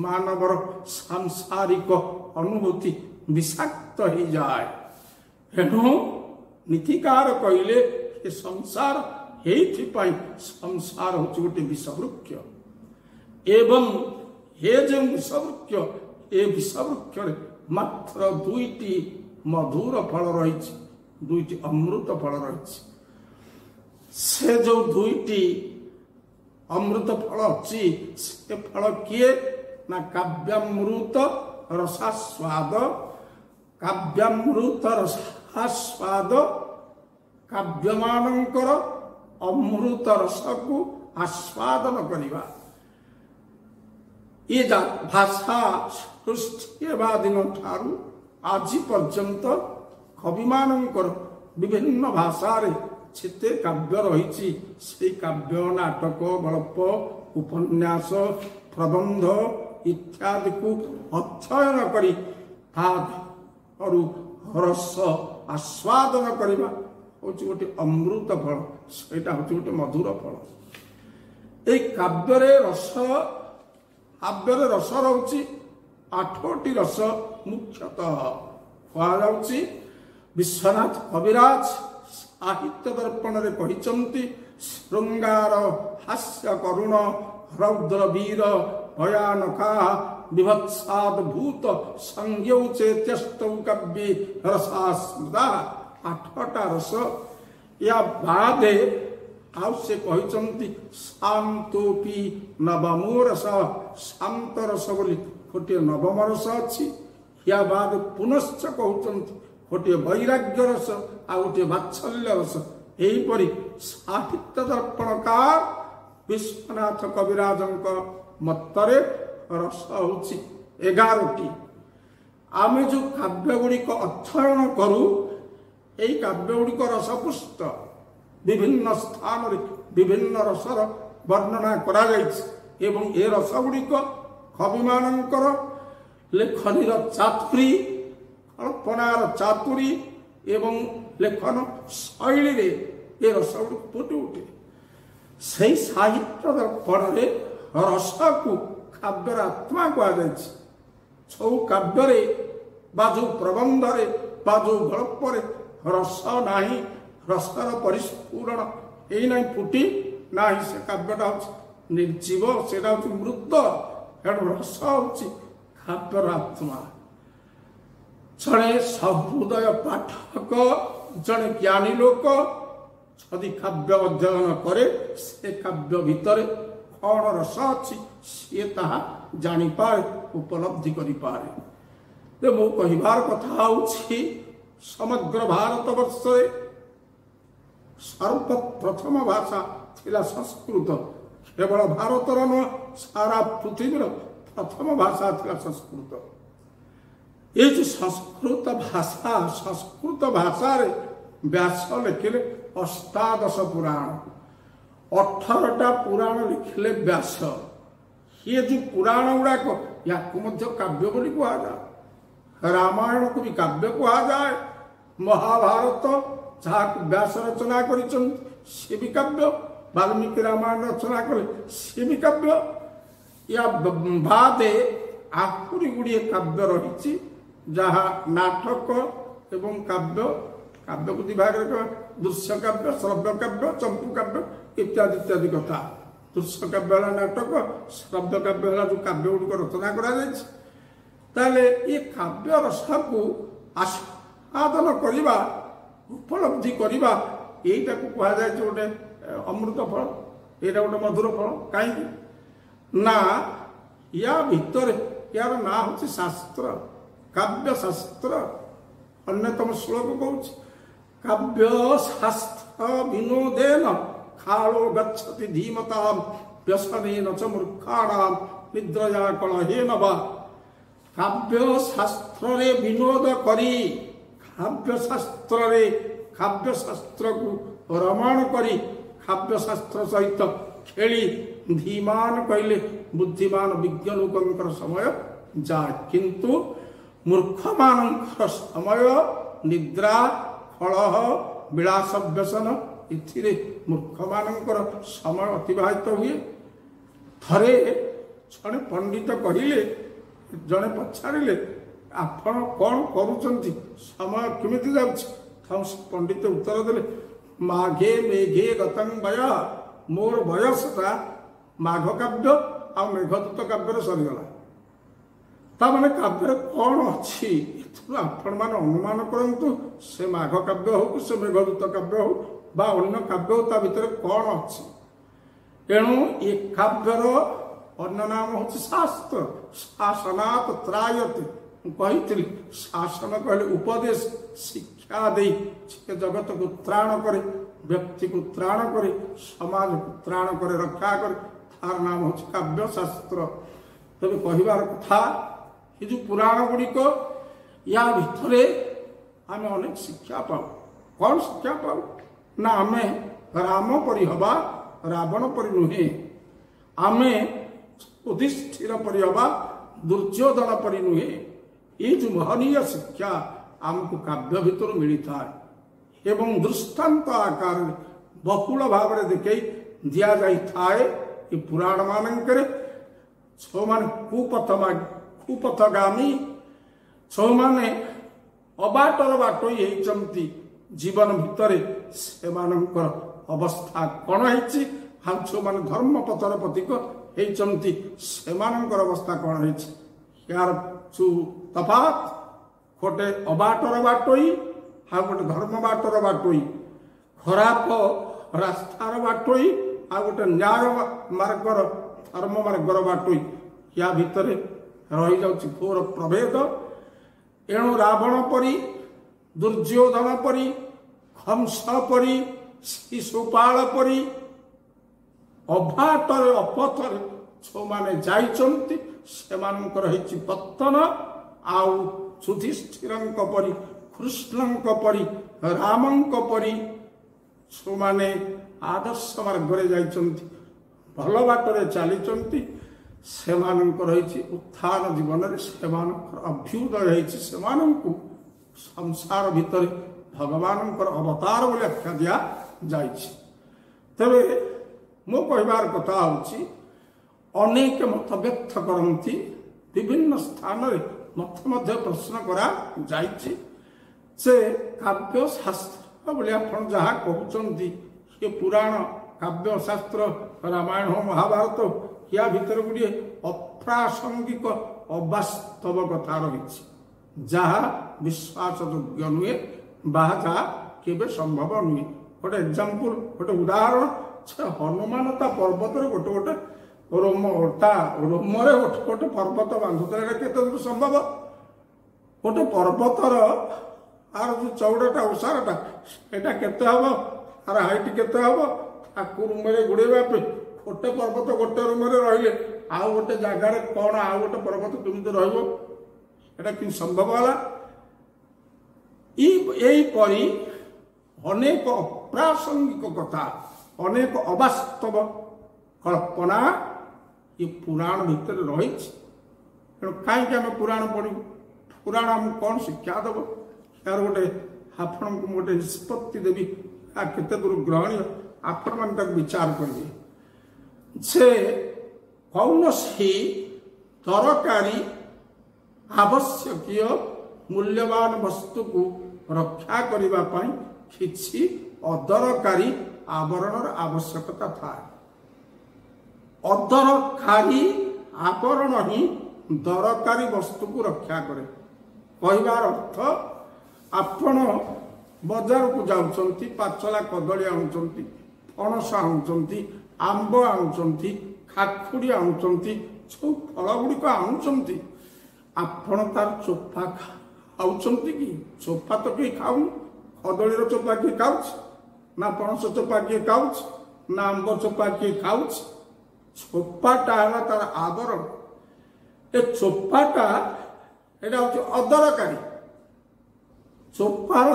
Speaker 1: ମାନବର ସାଂସାରିକ ଅନୁଭୂତି ବିଷାକ୍ତ ହେଇଯାଏ। ଏଣୁ ନୀତିକାର କହିଲେ ଏ ସଂସାର ହେଇଥିପାଇଁ ସଂସାର ହେଉଛି ଗୋଟେ ବିଷବୃକ୍ଷ ଏବଂ ଏ ଯେଉଁ ବିଷବୃକ୍ଷ ଏ ବିଷବୃକ୍ଷରେ ମାତ୍ର 2ଟି ମଧୁର ଫଳ ରହିଛି, 2ଟି ଅମୃତ ଫଳ ରହିଛି। ସେ ଯେଉଁ 2ଟି ଅମୃତ ଫଳ ଅଛି ସେ ଫଳ କିଏ ନା କାବ୍ୟାମୃତ ରସାସ୍ୱାଦ। କାବ୍ୟାମୃତ ରସାସ୍ୱାଦ କାବ୍ୟମାନଙ୍କର ଅମୃତ ରସକୁ ଆସ୍ୱାଦନ କରିବା। ଏ ଭାଷା ସୃଷ୍ଟି ହେବା ଦିନ ଠାରୁ ଆଜି ପର୍ଯ୍ୟନ୍ତ କବିମାନଙ୍କର ବିଭିନ୍ନ ଭାଷାରେ ଯେତେ କାବ୍ୟ ରହିଛି ସେଇ କାବ୍ୟ, ନାଟକ, ଗଳ୍ପ, ଉପନ୍ୟାସ, ପ୍ରବନ୍ଧ ଇତ୍ୟାଦିକୁ ଅଧ୍ୟୟନ କରି ତାରୁ ରସ ଆସ୍ୱାଦନ କରିବା ହେଉଛି ଗୋଟେ ଅମୃତ ଫଳ, ସେଇଟା ହେଉଛି ଗୋଟେ ମଧୁର ଫଳ। এই କାବ୍ୟରେ ରସ ରହୁଛି 8ଟି ରସ ମୁଖ୍ୟତଃ କୁହାଯାଉଛି। ବିଶ୍ୱନାଥ କବିରାଜ ସାହିତ୍ୟ ଦର୍ପଣରେ କହିଛନ୍ତି, ଶୃଙ୍ଗାର, ହାସ୍ୟ, କରୁଣ, ରୌଦ୍ର, ବୀର, ଭୟାନକା, ବିଭତ୍ସାଦ ଭୂତ ସଂଜ୍ଞୌ ଚେତ୍ୟଷ୍ଟୌ କାବ୍ୟେ ରସାସ୍ମୃତା। 8ଟା ରସ। ୟା ବାଦେ ଆଉ ସେ କହିଛନ୍ତି ଶାନ୍ତୋପି ନବମୋ ରସ। ଶାନ୍ତ ରସ ବୋଲି ଗୋଟିଏ ନବମ ରସ ଅଛି। ୟା ବାଦ ପୁନଶ୍ଚ କହୁଛନ୍ତି ଗୋଟିଏ ବୈରାଗ୍ୟ ରସ ଆଉ ଗୋଟିଏ ବାତ୍ସଲ୍ୟ ରସ। ଏହିପରି ସାହିତ୍ୟ ଦର୍ପଣକାର ବିଶ୍ୱନାଥ କବିରାଜଙ୍କ ମତରେ ରସ ହେଉଛି 11ଟି। ଆମେ ଯେଉଁ କାବ୍ୟ ଗୁଡ଼ିକ ଅଧ୍ୟୟନ କରୁ এই কাব্য ଗୁଡ଼ିକ ରସପୁଷ୍ଟ। ବିଭିନ୍ନ ସ୍ଥାନରେ ବିଭିନ୍ନ ରସର ବର୍ଣ୍ଣନା କରାଯାଇଛି ଏବଂ ଏ ରସ ଗୁଡ଼ିକ କବିମାନଙ୍କର ଲେଖନୀର ଚାତୁରୀ, କଳ୍ପନାର ଚାତୁରୀ ଏବଂ ଲେଖନ ଶୈଳୀରେ ଏ ରସ ଗୁଡ଼ିକ ଫୁଟି ଉଠେ। ସେହି ସାହିତ୍ୟ ଦର୍ପଣରେ ରସକୁ କାବ୍ୟର ଆତ୍ମା କୁହାଯାଇଛି। ସବୁ କାବ୍ୟରେ ବା ଯେଉଁ ପ୍ରବନ୍ଧରେ ବା ଯେଉଁ ଗଳ୍ପରେ ରସ ନାହିଁ, ରସର ପରିସ୍ଫୁରଣ ଏଇ ନାହିଁ, ଫୁଟି ନାହିଁ, ସେ କାବ୍ୟଟା ହେଉଛି ନିର୍ଜୀବ, ସେଇଟା ହେଉଛି ମୃତ। ଏଣୁ ରସ ହେଉଛି କାବ୍ୟର ଆତ୍ମା। ଜଣେ ସହୃଦୟ ପାଠକ, ଜଣେ ଜ୍ଞାନୀ ଲୋକ ଯଦି କାବ୍ୟ ଅଧ୍ୟୟନ କରେ ସେ କାବ୍ୟ ଭିତରେ କ'ଣ ରସ ଅଛି ସିଏ ତାହା ଜାଣିପାରେ, ଉପଲବ୍ଧି କରିପାରେ। ମୁଁ କହିବାର କଥା ହେଉଛି ସମଗ୍ର ଭାରତ ବର୍ଷରେ ସର୍ବପ୍ରଥମ ଭାଷା ଥିଲା ସଂସ୍କୃତ। କେବଳ ଭାରତର ନୁହଁ, ସାରା ପୃଥିବୀର ପ୍ରଥମ ଭାଷା ଥିଲା ସଂସ୍କୃତ। ଏ ଯେଉଁ ସଂସ୍କୃତ ଭାଷାରେ ବ୍ୟାସ ଲେଖିଲେ 18 ପୁରାଣ, 18ଟା ପୁରାଣ ଲେଖିଲେ ବ୍ୟାସ। ଇଏ ଯେଉଁ ପୁରାଣ ଗୁଡ଼ାକ ୟାକୁ ମଧ୍ୟ କାବ୍ୟ ବୋଲି କୁହାଯାଏ। ରାମାୟଣକୁ ବି କାବ୍ୟ କୁହାଯାଏ। ମହାଭାରତ ଯାହାକୁ ବ୍ୟାସ ରଚନା କରିଛନ୍ତି ସେ ବି କାବ୍ୟ। ବାଲ୍ମୀକି ରାମାୟଣ ରଚନା କଲେ ସେ ବି କାବ୍ୟ। ୟା ବାଦେ ଆହୁରି ଗୁଡ଼ିଏ କାବ୍ୟ ରହିଛି ଯାହା ନାଟକ ଏବଂ କାବ୍ୟ। କାବ୍ୟକୁ ଦୁଇ ଭାଗରେ ଦୃଶ୍ୟ କାବ୍ୟ, ଶ୍ରବ୍ୟ କାବ୍ୟ, ଚମ୍ପୁ କାବ୍ୟ ଇତ୍ୟାଦି ଇତ୍ୟାଦି କଥା। ଦୃଶ୍ୟ କାବ୍ୟ ହେଲା ନାଟକ, ଶ୍ରବ୍ୟ କାବ୍ୟ ହେଲା ଯେଉଁ କାବ୍ୟ ଗୁଡ଼ିକ ରଚନା କରାଯାଇଛି। ତାହେଲେ ଏ କାବ୍ୟ ରସକୁ ଆସ୍ୱାଦନ କରିବା, ଉପଲବ୍ଧି କରିବା, ଏଇଟାକୁ କୁହାଯାଇଛି ଗୋଟେ ଅମୃତ ଫଳ, ଏଇଟା ଗୋଟେ ମଧୁର ଫଳ। କାହିଁକି ନା ୟା ଭିତରେ ୟାର ନାଁ ହେଉଛି ଶାସ୍ତ୍ର, କାବ୍ୟ ଶାସ୍ତ୍ର। ଅନ୍ୟତମ ଶ୍ଲୋକ କହୁଛି କାବ୍ୟ ଶାସ୍ତ୍ର ବିନୋଦେନ ଖାଳୋ ଗଚ୍ଛତି ଧୀମତାମ୍ ବ୍ୟସନେନ ଚ ମୂର୍ଖାଣାମ୍ ନିଦ୍ରୟା କଳହେ ନବା। କାବ୍ୟ ଶାସ୍ତ୍ରରେ ବିନୋଦ କରି କାବ୍ୟ ଶାସ୍ତ୍ରକୁ ରମଣ କରି କାବ୍ୟ ଶାସ୍ତ୍ର ସହିତ ଖେଳି ଧୀମାନ କହିଲେ ବୁଦ୍ଧିମାନ ବିଜ୍ଞ ଲୋକଙ୍କର ସମୟ ଯାଏ, କିନ୍ତୁ ମୂର୍ଖମାନଙ୍କର ସମୟ ନିଦ୍ରା କଳହ ବିଳାସ ବ୍ୟସନ ଏଥିରେ ମୂର୍ଖମାନଙ୍କର ସମୟ ଅତିବାହିତ ହୁଏ। ଥରେ ଜଣେ ପଣ୍ଡିତ କହିଲେ, ଜଣେ ପଚାରିଲେ ଆପଣ କ'ଣ କରୁଛନ୍ତି, ସମୟ କେମିତି ଯାଉଛି? ପଣ୍ଡିତ ଉତ୍ତର ଦେଲେ, ମାଘେ ମେଘେ ଗତଂ ବୟ, ମୋର ବୟସଟା ମାଘ କାବ୍ୟ ଆଉ ମେଘଦୂତ କାବ୍ୟରେ ସରିଗଲା। ତାମାନେ କାବ୍ୟରେ କ'ଣ ଅଛି ଏଥିରୁ ଆପଣମାନେ ଅନୁମାନ କରନ୍ତୁ, ସେ ମାଘ କାବ୍ୟ ହଉ କି ସେ ମେଘଦୂତ କାବ୍ୟ ହଉ ବା ଅନ୍ୟ କାବ୍ୟ ହଉ, ତା ଭିତରେ କ'ଣ ଅଛି। ଏଣୁ ଏ କାବ୍ୟର ଅନ୍ୟ ନାମ ହେଉଛି ଶାସ୍ତ୍ର। ଶାସନାତ୍ ତ୍ରାୟତେ, ମୁଁ କହିଥିଲି ଶାସନ କହିଲେ ଉପଦେଶ ଶିକ୍ଷା ଦେଇ ସେ ଜଗତକୁ ତ୍ରାଣ କରେ, ବ୍ୟକ୍ତିକୁ ତ୍ରାଣ କରେ, ସମାଜକୁ ତ୍ରାଣ କରେ, ରକ୍ଷା କରେ, ତାର ନାମ ହେଉଛି କାବ୍ୟ ଶାସ୍ତ୍ର। ତେବେ କହିବାର କଥା, ଏ ଯେଉଁ ପୁରାଣ ଗୁଡ଼ିକ ୟା ଭିତରେ ଆମେ ଅନେକ ଶିକ୍ଷା ପାଉ। କ'ଣ ଶିକ୍ଷା ପାଉ ନା ଆମେ ରାମ ପରି ହେବା, ରାବଣ ପରି ନୁହେଁ। ଆମେ ଯୁଧିଷ୍ଠିର ପରି ହେବା, ଦୁର୍ଯ୍ୟୋଧନ ପରି ନୁହେଁ। ଏ ଯେଉଁ ମହନୀୟ ଶିକ୍ଷା ଆମକୁ କାବ୍ୟ ଭିତରୁ ମିଳିଥାଏ ଏବଂ ଦୃଷ୍ଟାନ୍ତ ଆକାରରେ ବହୁଳ ଭାବରେ ଦେଖାଇ ଦିଆଯାଇଥାଏ। ଏ ପୁରାଣ ମାନଙ୍କରେ ଯେଉଁମାନେ କୁପଥଗାମୀ, ଯେଉଁମାନେ ଅବାଟର ବାଟୋଇ ହେଇଛନ୍ତି ଜୀବନ ଭିତରେ, ସେମାନଙ୍କର ଅବସ୍ଥା କ'ଣ ହେଇଛି, ଆଉ ଯେଉଁମାନେ ଧର୍ମ ପଥର ପଥିକ ହେଇଛନ୍ତି ସେମାନଙ୍କର ଅବସ୍ଥା କ'ଣ ହେଇଛି। ୟାର ଯେଉଁ ତଫାତ୍, ଗୋଟେ ଅବାଟର ବାଟୋଇ ଆଉ ଗୋଟେ ଧର୍ମ ବାଟର ବାଟୋଇ, ଖରାପ ରାସ୍ତାର ବାଟୋଇ ଆଉ ଗୋଟେ ନ୍ୟାୟ ମାର୍ଗର ଧର୍ମ ମାର୍ଗର ବାଟୋଇ, ୟା ଭିତରେ ରହିଯାଉଛି ଘୋର ପ୍ରଭେଦ। ଏଣୁ ରାବଣ ପରି, ଦୁର୍ଯ୍ୟୋଧନ ପରି, କଂସ ପରି, ଶିଶୁପାଳ ପରି ଅବାଟରେ ଅପଥରେ ଯେଉଁମାନେ ଯାଇଛନ୍ତି ସେମାନଙ୍କର ହେଇଛି ପତନ। ଆଉ ଯୁଧିଷ୍ଠିରଙ୍କ ପରି, କୃଷ୍ଣଙ୍କ ପରି, ରାମଙ୍କ ପରି ଯେଉଁମାନେ ଆଦର୍ଶ ମାର୍ଗରେ ଯାଇଛନ୍ତି, ଭଲ ବାଟରେ ଚାଲିଛନ୍ତି, ସେମାନଙ୍କର ହେଇଛି ଉତ୍ଥାନ ଜୀବନରେ, ସେମାନଙ୍କର ଅଭ୍ୟୁଦୟ ହେଇଛି। ସେମାନଙ୍କୁ ସଂସାର ଭିତରେ ଭଗବାନଙ୍କର ଅବତାର ବୋଲି ଆଖ୍ୟା ଦିଆଯାଇଛି। ତେବେ ମୋ କହିବାର କଥା ହେଉଛି, ଅନେକ ମତ ବ୍ୟକ୍ତ କରନ୍ତି, ବିଭିନ୍ନ ସ୍ଥାନରେ ମତ ମଧ୍ୟ ପ୍ରଶ୍ନ କରାଯାଇଛି ଯେ କାବ୍ୟ ଶାସ୍ତ୍ର ବୋଲି ଆପଣ ଯାହା କହୁଛନ୍ତି, ଏ ପୁରାଣ କାବ୍ୟ ଶାସ୍ତ୍ର ରାମାୟଣ ମହାଭାରତ, ୟା ଭିତରେ ଗୁଡ଼ିଏ ଅପ୍ରାସଙ୍ଗିକ ଅବାସ୍ତବ କଥା ରହିଛି, ଯାହା ବିଶ୍ୱାସ ଯୋଗ୍ୟ ନୁହେଁ ବା ଯାହା କେବେ ସମ୍ଭବ ନୁହେଁ। ଗୋଟେ ଏକ୍ଜାମ୍ପଲ, ଗୋଟେ ଉଦାହରଣ, ସେ ହନୁମାନ ତା ପର୍ବତରେ ଗୋଟେ ଗୋଟେ ରୋମରେ ଗୋଟେ ପର୍ବତ ବାନ୍ଧୁଥିଲେ। ଏଇଟା କେତେ ଦୂର ସମ୍ଭବ? ଗୋଟେ ପର୍ବତର ଆର ଯେଉଁ ଚଉଡ଼ାଟା ଓସାରଟା ଏଇଟା କେତେ ହବ, ଆର ହାଇଟ୍ କେତେ ହବ, ତାକୁ ରୁମରେ ଗୁଡ଼େଇବା ପାଇଁ ଗୋଟେ ପର୍ବତ ଗୋଟେ ରୁମରେ ରହିଲେ ଆଉ ଗୋଟେ ଜାଗାରେ କ'ଣ ଆଉ ଗୋଟେ ପର୍ବତ କେମିତି ରହିବ? ଏଇଟା କେମିତି ସମ୍ଭବ ହେଲା? ଏଇପରି ଅନେକ ଅପ୍ରାସଙ୍ଗିକ କଥା, ଅନେକ ଅବାସ୍ତବ କଳ୍ପନା ଏ ପୁରାଣ ଭିତରେ ରହିଛି। ତେଣୁ କାହିଁକି ଆମେ ପୁରାଣ ପଢ଼ିବୁ? ପୁରାଣ ଆମକୁ କ'ଣ ଶିକ୍ଷା ଦେବ? ଏହାର ଗୋଟେ ଆପଣଙ୍କୁ ମୁଁ ଗୋଟେ ନିଷ୍ପତ୍ତି ଦେବି, କେତେ ଦୂର ଗ୍ରହଣୀୟ ଆପଣମାନେ ତାକୁ ବିଚାର କରିବେ। ଯେ କୌଣସି ଦରକାରୀ ଆବଶ୍ୟକୀୟ ମୂଲ୍ୟବାନ ବସ୍ତୁକୁ ରକ୍ଷା କରିବା ପାଇଁ କିଛି ଅଦରକାରୀ ଆବରଣର ଆବଶ୍ୟକତା ଥାଏ। ଅଦରକାରୀ ଆବରଣ ହିଁ ଦରକାରୀ ବସ୍ତୁକୁ ରକ୍ଷା କରେ। କହିବାର ଅର୍ଥ, ଆପଣ ବଜାରକୁ ଯାଉଛନ୍ତି, ପାଚଲା କଦଳୀ ଆଣୁଛନ୍ତି, ପଣସ ଆଣୁଛନ୍ତି, ଆମ୍ବ ଆଣୁଛନ୍ତି, କାକୁଡ଼ି ଆଣୁଛନ୍ତି, ଯେଉଁ ଫଳ ଗୁଡ଼ିକ ଆଣୁଛନ୍ତି, ଆପଣ ତାର ଚୋପା ଖାଉଛନ୍ତି କି? ଚୋପା ତ କେହି ଖାଉନି। କଦଳୀର ଚୋପା କିଏ ଖାଉଛି? ନା ପଣସ ଚୋପା କିଏ ଖାଉଛି? ନା ଆମ୍ବ ଚୋପା କିଏ ଖାଉଛି? ଚୋପାଟା ହେଲା ତାର ଆବରଣ। ଏ ଚୋପାଟା ଏଇଟା ହଉଛି ଅଦରକାରୀ। ଚୋପାର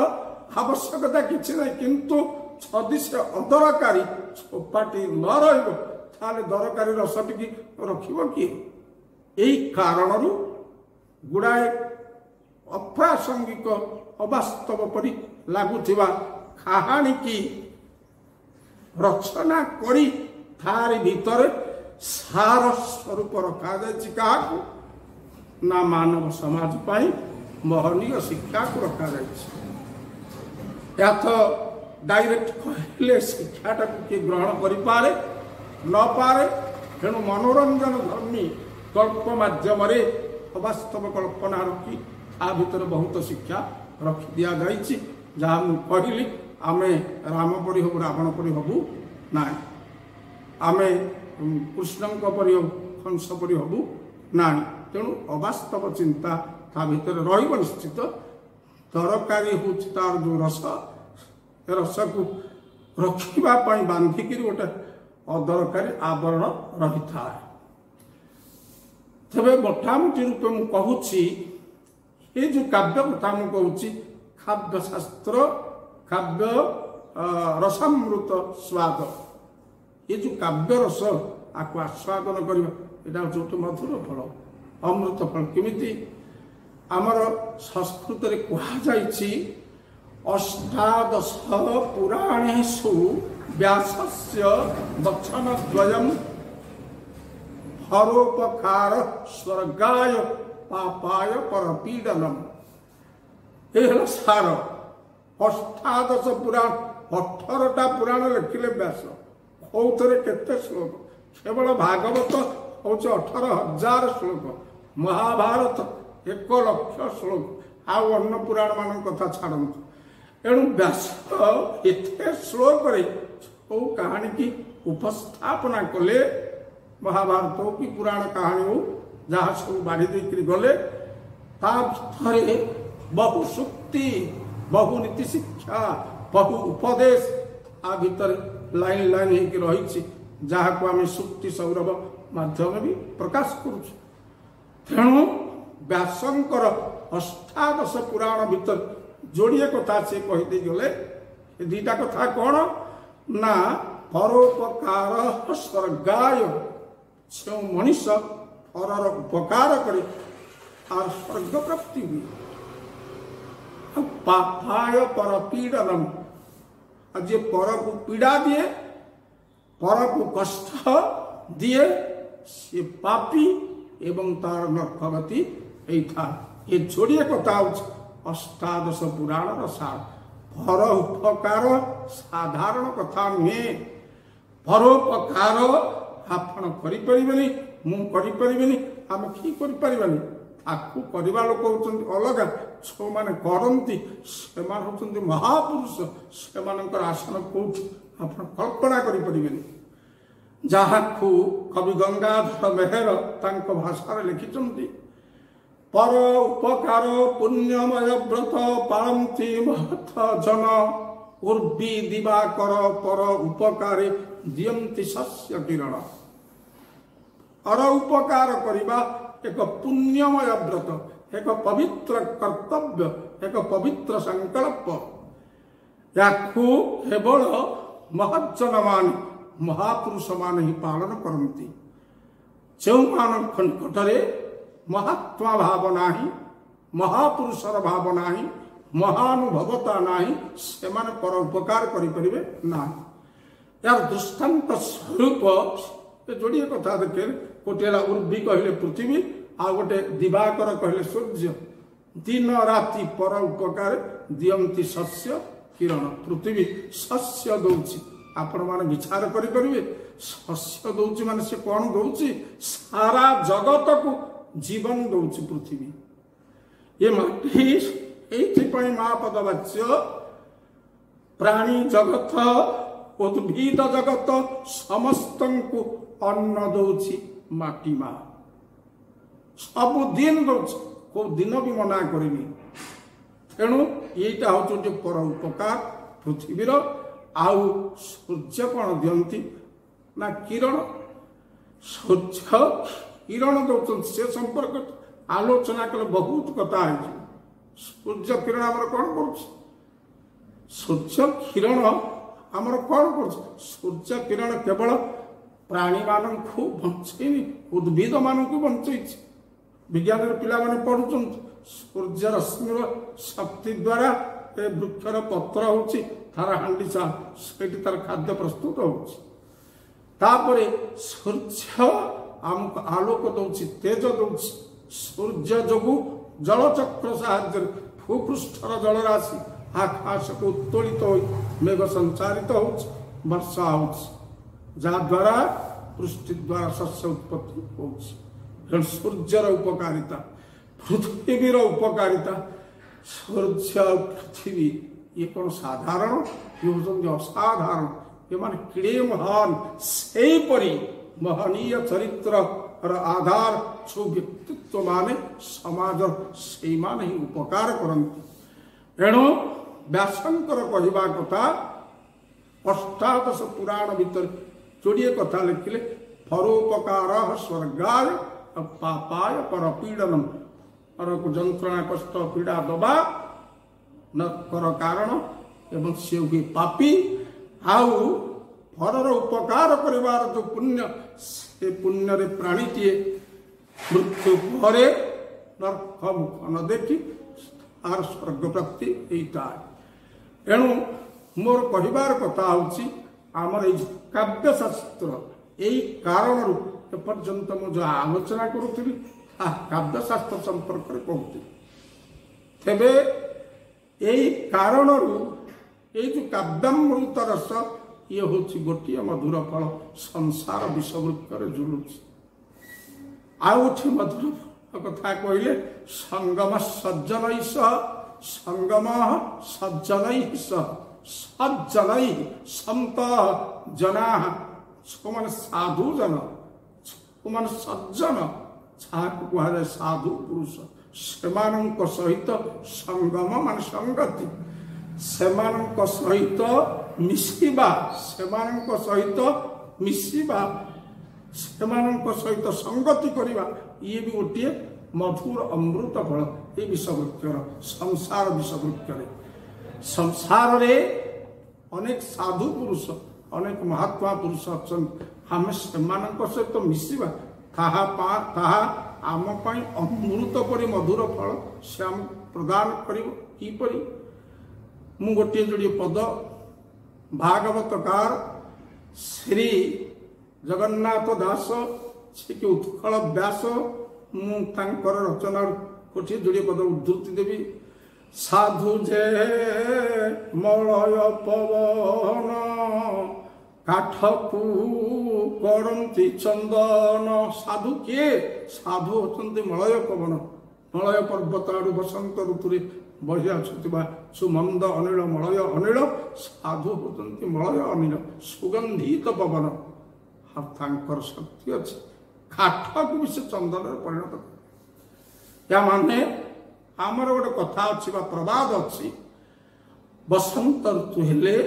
Speaker 1: ଆବଶ୍ୟକତା କିଛି ନାହିଁ, କିନ୍ତୁ ଯଦି ସେ ଅଦରକାରୀ ଚୋପାଟି ନ ରହିବ ତାହେଲେ ଦରକାରୀ ରସଟିକି ରଖିବ କିଏ? ଏହି କାରଣରୁ ଗୁଡ଼ାଏ ଅପ୍ରାସଙ୍ଗିକ ଅବାସ୍ତବ ପରି ଲାଗୁଥିବା କାହାଣୀକି ରଚନା କରି ତାରି ଭିତରେ ସାର ସ୍ୱରୂପ ରଖାଯାଇଛି। କାହାକୁ? ନା ମାନବ ସମାଜ ପାଇଁ ମହନୀୟ ଶିକ୍ଷାକୁ ରଖାଯାଇଛି। ଏହା ତ ଡାଇରେକ୍ଟ କହିଲେ ଶିକ୍ଷାଟାକୁ କିଏ ଗ୍ରହଣ କରିପାରେ ନପାରେ, ତେଣୁ ମନୋରଞ୍ଜନ ଧର୍ମୀ ଗଳ୍ପ ମାଧ୍ୟମରେ ଅବାସ୍ତବ କଳ୍ପନା ରଖି ତା ଭିତରେ ବହୁତ ଶିକ୍ଷା ରଖି ଦିଆଯାଇଛି। ଯାହା ମୁଁ କହିଲି, ଆମେ ରାମ ପରି ହବୁ, ରାବଣ ପରି ହବୁ ନାହିଁ, ଆମେ କୃଷ୍ଣଙ୍କ ପରି ହବୁ, କଂସ ପରି ହବୁ ନାହିଁ। ତେଣୁ ଅବାସ୍ତବ ଚିନ୍ତା ତା ଭିତରେ ରହିବ ନିଶ୍ଚିତ। ତରକାରୀ ହେଉଛି ତାର ଯେଉଁ ରସ, ଏ ରସକୁ ରଖିବା ପାଇଁ ବାନ୍ଧିକିରି ଗୋଟେ ଅଦରକାରୀ ଆବରଣ ରହିଥାଏ। ତେବେ ମୋଟାମୋଟି ରୂପେ ମୁଁ କହୁଛି, ଏ ଯେଉଁ କାବ୍ୟ କଥା ମୁଁ କହୁଛି, କାବ୍ୟଶାସ୍ତ୍ର କାବ୍ୟ ରସାମୃତ ସ୍ୱାଦ, ଏ ଯେଉଁ କାବ୍ୟ ରସ ଆକୁ ଆସ୍ୱାଦନ କରିବା, ଏଇଟା ହେଉଛି ଗୋଟେ ମଧୁର ଫଳ, ଅମୃତ ଫଳ। କେମିତି? ଆମର ସଂସ୍କୃତରେ କୁହାଯାଇଛି, ଅଷ୍ଟାଦଶ ପୁରାଣେଷୁ ବ୍ୟାସସ୍ୟ ବଚନଦ୍ୱୟଂ ପରୋପକାର ସ୍ୱର୍ଗାୟ ପାପାୟ ପରପୀଡ଼ନମ୍। ଏ ହେଲା ସାର। ଅଷ୍ଟାଦଶ ପୁରାଣ, 18ଟା ପୁରାଣ ଲେଖିଲେ ବ୍ୟାସ। କୋଉଥିରେ କେତେ ଶ୍ଲୋକ? କେବଳ ଭାଗବତ ହେଉଛି 18,000 ଶ୍ଲୋକ, ମହାଭାରତ 1,00,000 ଶ୍ଲୋକ, ଆଉ ଅନ୍ୟ ପୁରାଣ ମାନଙ୍କ କଥା ଛାଡ଼ନ୍ତୁ। ଏଣୁ ବ୍ୟାସ ଏତେ ଶ୍ଲୋକରେ କୋଉ କାହାଣୀକି ଉପସ୍ଥାପନା କଲେ, ମହାଭାରତ ହଉ କି ପୁରାଣ କାହାଣୀ ହଉ, ଯାହା ସବୁ ବାଢ଼ି ଦେଇକରି ଗଲେ, ତା ଭିତରେ ବହୁ ସୂକ୍ତି, ବହୁ ନୀତି ଶିକ୍ଷା, ବହୁ ଉପଦେଶ ତା ଭିତରେ ଲାଇନ୍ ଲାଇନ୍ ହେଇକି ରହିଛି, ଯାହାକୁ ଆମେ ସୂକ୍ତି ସୌରଭ ମାଧ୍ୟମରେ ବି ପ୍ରକାଶ କରୁଛୁ। ତେଣୁ ବ୍ୟାସଙ୍କର ଅଷ୍ଟାଦଶ ପୁରାଣ ଭିତରେ ଯୋଡ଼ିଏ କଥା ସେ କହିଦେଇ ଗଲେ। ଏ ଦୁଇଟା କଥା କ'ଣ? ନା ପରୋପକାର ସ୍ୱର୍ଗାୟ, ଯେଉଁ ମଣିଷ ପରର ଉପକାର କରେ ତାର ସ୍ୱର୍ଗ ପ୍ରାପ୍ତି ହୁଏ। ପାପାୟ ପରପୀଡ଼ନମ୍, ଆଉ ଯିଏ ପରକୁ ପୀଡ଼ା ଦିଏ, ପରକୁ କଷ୍ଟ ଦିଏ, ସିଏ ପାପୀ ଏବଂ ତାର ନରକଗତି ହେଇଥାଏ। ଏ ଯୋଡ଼ିଏ କଥା ହେଉଛି ଅଷ୍ଟାଦଶ ପୁରାଣର ସାର। ପର ଉପକାର ସାଧାରଣ କଥା ନୁହେଁ। ପରୋପକାର ଆପଣ କରିପାରିବେନି, ମୁଁ କରିପାରିବିନି, ଆମେ କି କରିପାରିବାନି। ତାକୁ କରିବା ଲୋକ ହେଉଛନ୍ତି ଅଲଗା, ଯେଉଁମାନେ କରନ୍ତି ସେମାନେ ହେଉଛନ୍ତି ମହାପୁରୁଷ। ସେମାନଙ୍କର ଆସନ କୋଉଠି ଆପଣ କଳ୍ପନା କରିପାରିବେନି। ଯାହାକୁ କବି ଗଙ୍ଗାଧର ମେହେର ତାଙ୍କ ଭାଷାରେ ଲେଖିଛନ୍ତି, ପର ଉପକାର ପୁଣ୍ୟମୟ ବ୍ରତ ପାଳନ୍ତି ମହତ ଜନ, ଉର୍ବୀ ଦିବାକର ପର ଉପକାରେ ଦିଅନ୍ତି ଶସ୍ୟ କିରଣ। ପର ଉପକାର କରିବା ଏକ ପୁଣ୍ୟମୟ ବ୍ରତ, ଏକ ପବିତ୍ର କର୍ତ୍ତବ୍ୟ, ଏକ ପବିତ୍ର ସଂକଳ୍ପ। ୟାକୁ କେବଳ ମହଜ୍ଜନ ମାନେ, ମହାପୁରୁଷ ମାନେ ହିଁ ପାଳନ କରନ୍ତି। ଯେଉଁମାନଙ୍କ ନିକଟରେ ମହାତ୍ମା ଭାବ ନାହିଁ, ମହାପୁରୁଷର ଭାବ ନାହିଁ, ମହାନୁଭବତା ନାହିଁ, ସେମାନେ ପର ଉପକାର କରିପାରିବେ ନାହିଁ। ଏହାର ଦୃଷ୍ଟାନ୍ତ ସ୍ୱରୂପ ଯୋଡ଼ିଏ କଥା ଦେଖେ। ଗୋଟିଏ ହେଲା ଉର୍ବୀ କହିଲେ ପୃଥିବୀ, ଆଉ ଗୋଟେ ଦିବାକର କହିଲେ ସୂର୍ଯ୍ୟ। ଦିନ ରାତି ପର ଉପକାର ଦିଅନ୍ତି ଶସ୍ୟ କିରଣ। ପୃଥିବୀ ଶସ୍ୟ ଦଉଛି, ଆପଣମାନେ ବିଚାର କରିପାରିବେ, ଶସ୍ୟ ଦଉଛି ମାନେ ସେ କ'ଣ ଦଉଛି? ସାରା ଜଗତକୁ ଜୀବନ ଦଉଛି ପୃଥିବୀ। ଏ ମାଟି এইଥିପାଇଁ ମହାପଦ ବାଚ୍ୟ ପ୍ରାଣୀ ଜଗତ, ଉଦ୍ଭିଦ ଜଗତ ସମସ୍ତଙ୍କୁ ଅନ୍ନ ଦଉଛି ମାଟି ମା। ସବୁଦିନ ଦଉଛି, କୋଉ ଦିନ ବି ମନା କରିନି। ତେଣୁ ଏଇଟା ହଉଛି ଗୋଟେ ପର ଉପକାର ପୃଥିବୀର। ଆଉ ସୂର୍ଯ୍ୟ କ'ଣ ଦିଅନ୍ତି? ନା କିରଣ। ସୂର୍ଯ୍ୟ किरण दौरान से संपर्क आलोचना कले बहुत कथा है। सूर्य किरण आमर कौन कर सूर्य किरण आमर कौन कर सूर्य किरण केवल प्राणी मान बंचेनी उद्भिद मान बंचे विज्ञान पिला पढ़ुं सूर्य रश्मि शक्ति द्वारा वृक्षर पत्र होची तार हांडीसा से तार खाद्य प्रस्तुत होपर सूर्य आमको आलोक दौर तेज दौर सूर्य जो जलचक्र साहाय्य भूपृष्ठर जलराशि आकाश को उत्तोलित हो मेघ संचारित वर्षा होद्वारा वृष्टि द्वारा शस्य उत्पत्ति हो सूर्यर उपकारिता पृथ्वीर उपकारिता सूर्य पृथ्वी ये कौन साधारण ये होती असाधारण ये मान किड़े महान से महनीय चरित्र आधार जो व्यक्तित्व माने समाज से माने ही उपकार करती। एणु व्यासंकर कहवा कथा अष्टादश पुराण भीतर जोड़े कथा लिखिले परोपकार स्वर्गाय पापाय परपीडनम पर को जंत्रणा कष्ट पीड़ा दबा न कर कारण एवं से हुए पापी आउ परर उपकार करिवार जो पुण्य से पुण्य रे प्राणीटीए मृत्यु परे नरक मुख न देखी आर स्वर्ग प्राप्ति एटा। एणु मोर कहिबार कथा होची आमर ए काव्य शास्त्र यही कारण एपर्यंत मु जो आलोचना करुथि काव्य शास्त्र संपर्क कहती तेबे यही कारण जो काव्यामृत रस ये हूँ गोटे मधुर फल संसार विषवृक्ष झुलुची आउठी मधुर कथा कहले संगम सज्जन संगम सज्जन सज्जन संत जना जो साधु जन जो सज्जन जहाँ कहुए साधु पुरुष से सहित संगम मान संगति सेमानक सहित मिशिबा सेमानक सहित मिशिबा सेमानक सहित संगति करिबा ये भी गोटे मधुर अमृत फल ये विषवृक्षर संसार विषवृक्षरे संसार रे अनेक साधु पुरुष अनेक महात्मा पुरुष अच्छा आम सेमानक सहित मिशिबा ताहा आम पाई अमृत परि मधुर फल से आम प्रदान करिबो किपरि मु गोटे जोड़े पद भागवतकार श्री जगन्नाथ दास से उत्कल व्यास मुझर रचना गोटे जोड़े पद उद्धृति देवी साधु जे मलय पवन काठकू करती चंदन साधु किए साधु होती मलय पवन मलय पर्वत आड़ बसंत ऋतु बही आसुवा सुमंद अनिल मलय अनिल साधु होती मलय अनिल सुगंधित पवन तांकर शक्ति अच्छे काठ को भी से चंदन परिणत या माने आमर गोटे कथा अच्छी प्रवाद अच्छी बसंत ऋतु हेले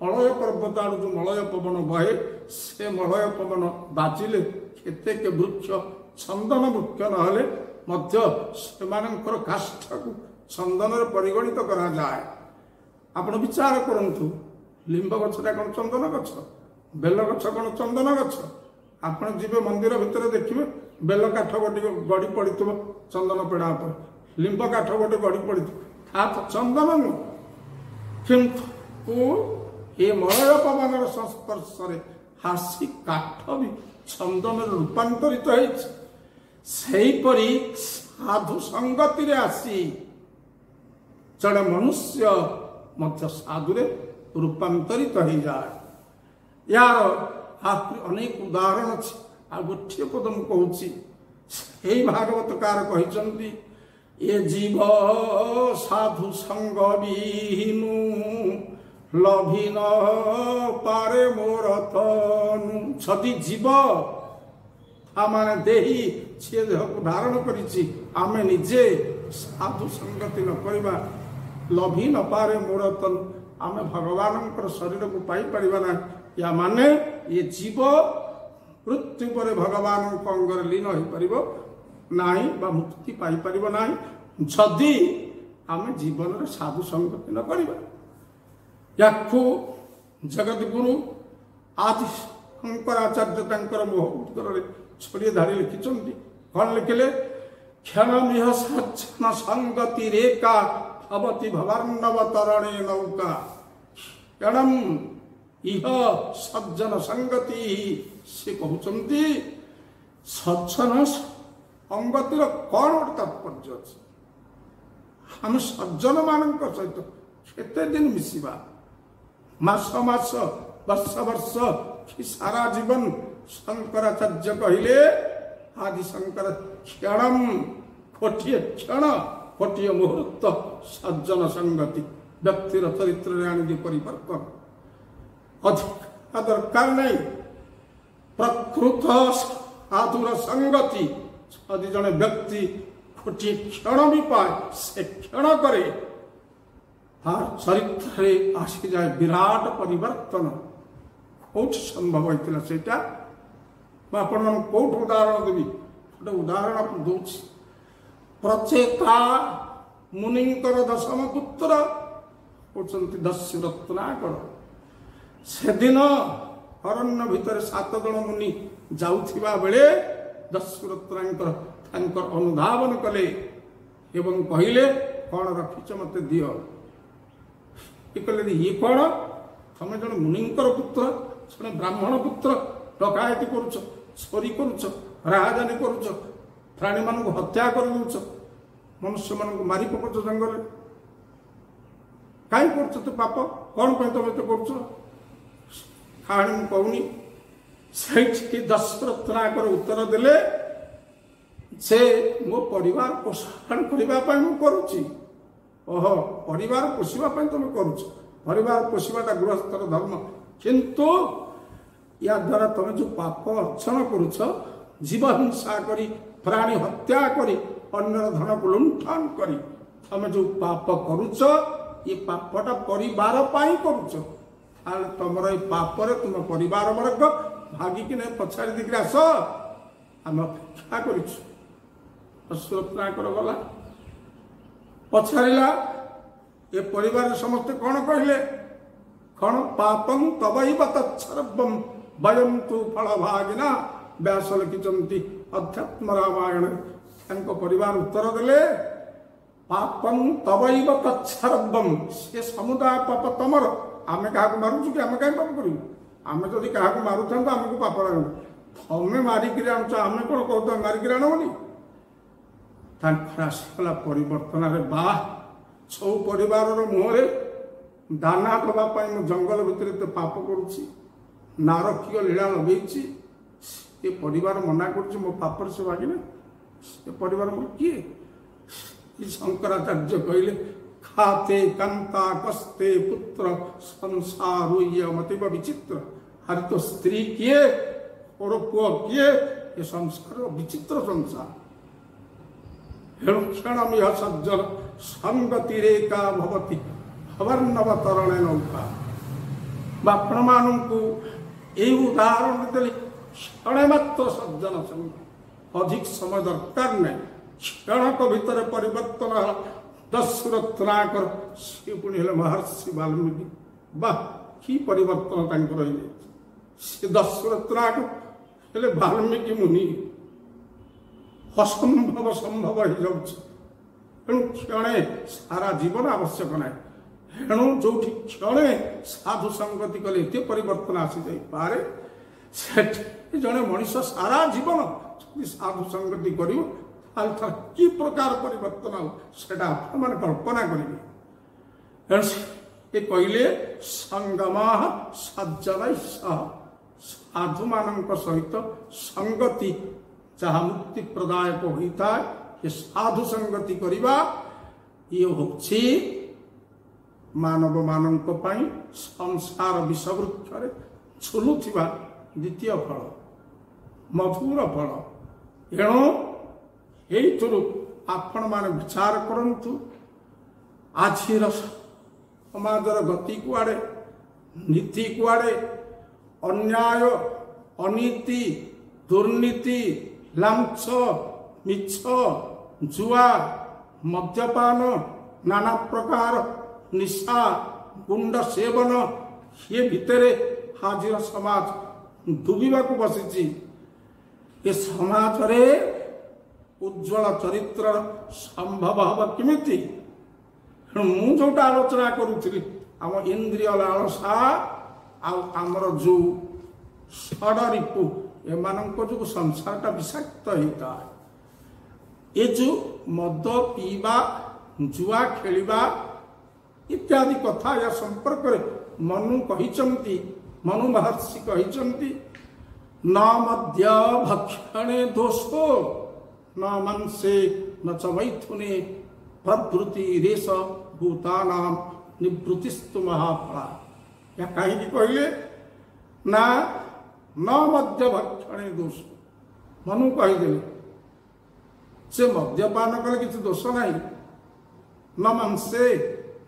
Speaker 1: मलय पर्वत आड़ जो मलय पवन बहे से मलय पवन बाजिले केते के वृक्ष चंदन वृक्ष नहले मध्य सेमानंकर काष्ठ को चंदन परिगणित करा जाए। आपण विचार करंतु लिंब गछटा कौन चंदन गछ बेल गछ कौन चंदन गछ आपण जीवे मंदिर भितर देखिए बेल काठ गोटे गड़ी पड़ी चंदन पेड़ा पर लिंब काठ गोटे गड़ी पड़ी था तो चंदन नु किंतु ये मलय पवन संस्पर्श हासी काठ भी चंदन रूपांतरित होपरी साधु संगति आसी जड़े मनुष्य मध्य साधुरे रूपांतरित हो जाए। यार अनेक उदाहरण अच्छी आ गोटे पद मुझे यही भागवतकार कहते ये जीव साधु संग विहीनु लभी न पारे मोर तनु छदी जीव आमाने देही सी देह को धारण करिछि आमे निजे साधु संगति न करिबा लभी न पारे मोर तनु आमे भगवान शरीर को पाई परिबा ना या माने ये जीव मृत्यु पर भगवान अंगरे लीन हो पार ना मुक्ति पाइपर ना जदि आम जीवन में साधु संगति न करवा। या जगत गुरु आदि शंकराचार्य मोह उत्तर छड़िए धाड़ी लिखिं कौन लिखिले क्षणमिह सज्जन संगति रेखा भवती भवार्णव तरणे नौका क्षणम इह सज्जन संगति से कहते सज्जन संगतिर कौन गोटे तात्पर्य अच्छे आम सज्जन मान सहित केते दिन मिसिबा मास मास वर्ष वर्ष कि सारा जीवन शंकराचार्य कहले आदि शंकर क्षणम कोटिए क्षण कोटिए मुहूर्त सज्जन संगति व्यक्तिर चरित्र आने परिवर्तन अधिक दरकार नहीं प्रकृत साधुर संगति यदि जड़े व्यक्ति गोटे क्षण भी पाए से क्षण करे तार चरित्र आसी जाए विराट परिवर्तन कौट संभव होता सेटा मुझे कौट उदाहरण देवी गोटे उदाहरण आप दूसरी प्रचेता मुनिंकर दशम पुत्र होती दस्युरत्नाकर से दिन अरण्य भितर 7 जन मुनि जाउथिबा बेले दस्युरत्नाकर अनुधावन कले एवं कहले कौन रखिच मत दियो कहले ये कौन तुम जन मुनिंकर पुत्र जड़े ब्राह्मण पुत्र डकायती करुच चोरी करुच राजधानी करुच प्राणी मान हत्या कर मनुष्य मान मारी पकुच जंगल कहीं कर पाप कौन तुम तो कर कहानी मुझे कहूनी से दशरत्नाकर उत्तर देले से मो परिवार पोषण करने मुझे ओहो परिवार पोषापी तुम कर पोषाटा गृहस्थर धर्म किंतु या द्वारा तुम जो पाप अर्चन करुच जीव हिंसा करी प्राणी हत्या करी अन्य धन को लुंठन करी तुम जो पाप करुच ये पापटा परिवार पाई करुच तुम ये पापर तुम परिवार वर्ग भागिक पछाड़ी दिखे आस आम अपेक्षा कर गला पछाड़ा ये परिवार समस्ते कौन कहले कौन पापं तवैव तत्सर्वं वयं तु फल भागिना व्यास लिखिंट अध्यात्म रामायण परिवार उत्तर देले पापं तवैव तत्सर्वं से समुदाय पाप तमर आमे क्या मारुचु कि आमे कहीं पाप करूँ आमे जदि क्या मारू था आमको पाप लगे तमें मारिक आनुच आम कौन कहते मारिक आनबनी आसगला परिवर्तन बा सब परिवार मुहर दाना दवापाई मु जंगल भितर तो पाप करुच्ची नारकीय लीला लगे ये परिवार मना कर मो पापर से भागिना से परिवार मोर किए शंकराचार्य कहले खाते कांता कस्ते पुत्र संसार मतिव विचित्र हर तो स्त्री किए और पुआ किए ये संसार विचित्र संसार क्षण यह सज्जन संगति रेखा भवती भवर्णव तरणे नौका आपण मानू यही उदाहरण देली क्षण मात्र सज्जन संग अधिक समय दरकार नहीं क्षणक भितर परिवर्तन दशरत्नाकर सी पुणी महर्षि वाल्मीकि वाह कि परिवर्तन से दशरत्नाकर वाल्मीकि मुनि असंभव संभव हो जाऊँ क्षणे सारा जीवन आवश्यक ना तेणु जो क्षणे साधु संगति कले एत परिवर्तन आसी जाए जड़े मनीष सारा जीवन साधु संगति कर कि प्रकार परिवर्तन होटा आप कल्पना करेंगे कहले संगमा सज्जन साधु मान सहित संगति जहाँ मुक्ति प्रदायक होता है ये साधु संगति करवा ये होछि मानव मानक पई संसार विषवृक्ष झुलुथिबा द्वितीय फल मधुर फल एणु यही आपण मान विचार करंतु आजिर समाजर गति कुआड़े नीति कुआड़े अन्याय अनीति ଦୁର୍ନୀତି, ଲାଞ୍ଚ, ମିଛ, ଜୁଆ, ମଦ୍ୟପାନ, ନାନା ପ୍ରକାର ନିଶା, ଗୁଣ୍ଡ ସେବନ, ଏ ଭିତରେ ଆଜିର ସମାଜ ଡୁବିବାକୁ ବସିଛି। ଏ ସମାଜରେ ଉଜ୍ଜଳ ଚରିତ୍ର ସମ୍ଭବ ହବ କେମିତି? ମୁଁ ଯୋଉଟା ଆଲୋଚନା କରୁଥିଲି, ଆମ ଇନ୍ଦ୍ରିୟ ଲାଳସା ଆଉ ଆମର ଯୋଉ ଷଡ଼ରିପୁ, ଏମାନଙ୍କ ଯୋଗୁଁ ସଂସାରଟା ବିଷାକ୍ତ ହେଇଥାଏ। ଏ ଯୋଉ ମଦ ପିଇବା, ଜୁଆ ଖେଳିବା ଇତ୍ୟାଦି କଥା, ଏହା ସମ୍ପର୍କରେ ମନୁ କହିଛନ୍ତି, ମନୁ ମହର୍ଷି କହିଛନ୍ତି, ନ ମଦ୍ୟ ଭକ୍ଷଣେ ଦୋଷ, ନ ମାଂସେ ନ ଚ ମୈଥୁନେ ପ୍ରଭୃତି ରେଷ ଭୂତାନାଂ ନିବୃତ୍ତିସ୍ତୁ ମହାଫଳା। ଏହା କାହିଁକି କହିଲେ ନା ନ ମଦ୍ୟ ଭକ୍ଷଣେ ଦୋଷ। ମନୁ କହିଦେଲେ ସେ ମଦ୍ୟପାନ କଲେ କିଛି ଦୋଷ ନାହିଁ, ନ ମାଂସେ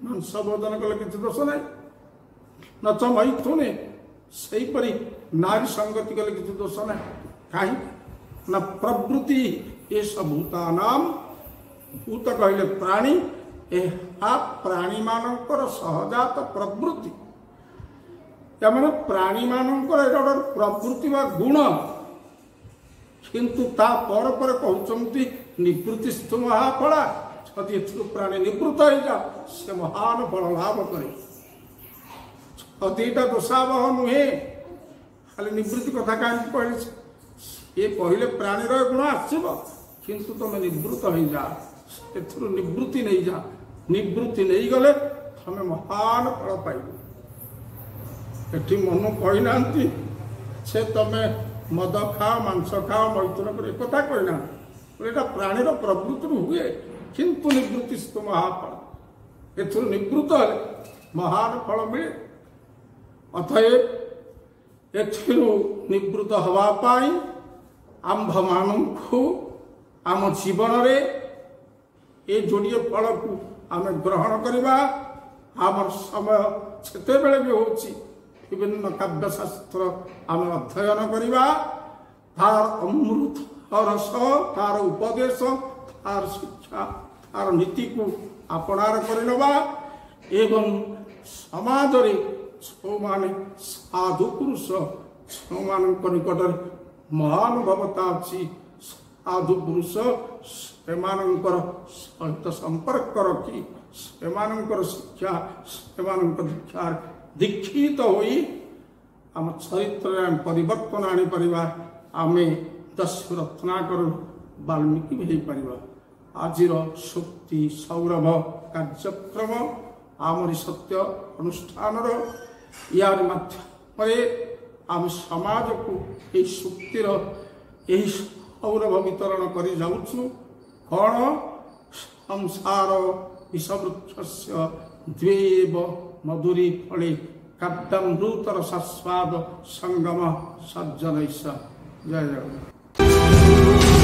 Speaker 1: ମାଂସ ଭୋଜନ କଲେ କିଛି ଦୋଷ ନାହିଁ, ନ ଚ ମୈଥୁନେ ସେହିପରି ନାରୀ ସଙ୍ଗତି କଲେ କିଛି ଦୋଷ ନାହିଁ। କାହିଁକି ନା ପ୍ରବୃତ୍ତି ଏସବୁ ଭୂତାନାଂ, ଭୂତ କହିଲେ ପ୍ରାଣୀ, ଏହା ପ୍ରାଣୀମାନଙ୍କର ସହଜାତ ପ୍ରବୃତ୍ତି। ଏମାନେ ପ୍ରାଣୀମାନଙ୍କର ଏଇଟା ଗୋଟେ ପ୍ରବୃତ୍ତି ବା ଗୁଣ। କିନ୍ତୁ ତା ପରେ ପରେ କହୁଛନ୍ତି ନିବୃତ୍ତିସ୍ତୁ ମହାଫଳା। ଯଦି ଏଥିରୁ ପ୍ରାଣୀ ନିବୃତ୍ତ ହେଇଯାଅ ସେ ମହାନ ଫଳ ଲାଭ କରେ। ଯଦି ଏଇଟା ଦୋଷାବହ ନୁହେଁ, ଖାଲି ନିବୃତ୍ତି କଥା କାହିଁକି କହିଲେ? ଏ କହିଲେ ପ୍ରାଣୀର ଗୁଣ ଆସିବ, କିନ୍ତୁ ତମେ ନିବୃତ୍ତ ହେଇଯାଅ, ଏଥିରୁ ନିବୃତ୍ତି ନେଇଯାଅ। ନିବୃତ୍ତି ନେଇଗଲେ ତମେ ମହାନ ଫଳ ପାଇବ। ଏଠି ମନୁ କହିନାହାନ୍ତି ସେ ତମେ ମଦ ଖାଅ, ମାଂସ ଖାଅ, ମୈଥୁନ କର, ଏକଥା କହିନାହାନ୍ତି। ଏଇଟା ପ୍ରାଣୀର ପ୍ରବୃତ୍ତିରୁ ହୁଏ, କିନ୍ତୁ ନିବୃତ୍ତିସ୍ତୁ ମହାଫଳ, ଏଥିରୁ ନିବୃତ୍ତ ହେଲେ ମହାନ ଫଳ ମିଳେ। ଅତଏବ ଏଥିରୁ ନିବୃତ୍ତ ହେବା ପାଇଁ ଆମ୍ଭମାନଙ୍କୁ ଆମ ଜୀବନରେ ଏ ଯୋଡ଼ିଏ ଫଳକୁ ଆମେ ଗ୍ରହଣ କରିବା। ଆମର ସମୟ ଯେତେବେଳେ ବି ହେଉଛି ବିଭିନ୍ନ କାବ୍ୟଶାସ୍ତ୍ର ଆମେ ଅଧ୍ୟୟନ କରିବା, ତାର ଅମୃତ ରସ, ତାର ଉପଦେଶ, ତାର ଶିକ୍ଷା, ତାର ନୀତିକୁ ଆପଣାର କରିନେବା ଏବଂ ସମାଜରେ ଯେଉଁମାନେ ସାଧୁ ପୁରୁଷ, ଯେଉଁମାନଙ୍କ ନିକଟରେ ମହାନୁଭବତା ଅଛି, ସାଧୁ ପୁରୁଷ, ସେମାନଙ୍କର ସହିତ ସମ୍ପର୍କ ରଖି ସେମାନଙ୍କର ଶିକ୍ଷା, ସେମାନଙ୍କ ଦୀକ୍ଷାରେ ଦୀକ୍ଷିତ ହୋଇ ଆମ ଚରିତ୍ରରେ ଆମେ ପରିବର୍ତ୍ତନ ଆଣିପାରିବା। ଆମେ ଦସ୍ୟୁ ରତ୍ନାକର ବାଲ୍ମୀକି ହେଇପାରିବା। ଆଜିର ଶକ୍ତି ସୌରଭ କାର୍ଯ୍ୟକ୍ରମ ଆମରି ସତ୍ୟ ଅନୁଷ୍ଠାନର ୟାର ମାଧ୍ୟମରେ ଆମେ ସମାଜକୁ ଏହି ଶକ୍ତିର ଏହି ସୌରଭ ବିତରଣ କରି ଯାଉଛୁ। କ'ଣ? ସଂସାର ବିଷବୃକ୍ଷସ୍ୟ ଦ୍ୱେବ ମଧୁରୀ ଫଳେ କାବ୍ୟାମୃତର ସାସ୍ୱାଦ ସଙ୍ଗମ ସଜ୍ଜନୈଷ। ଜୟ ଜଗନ୍ନାଥ।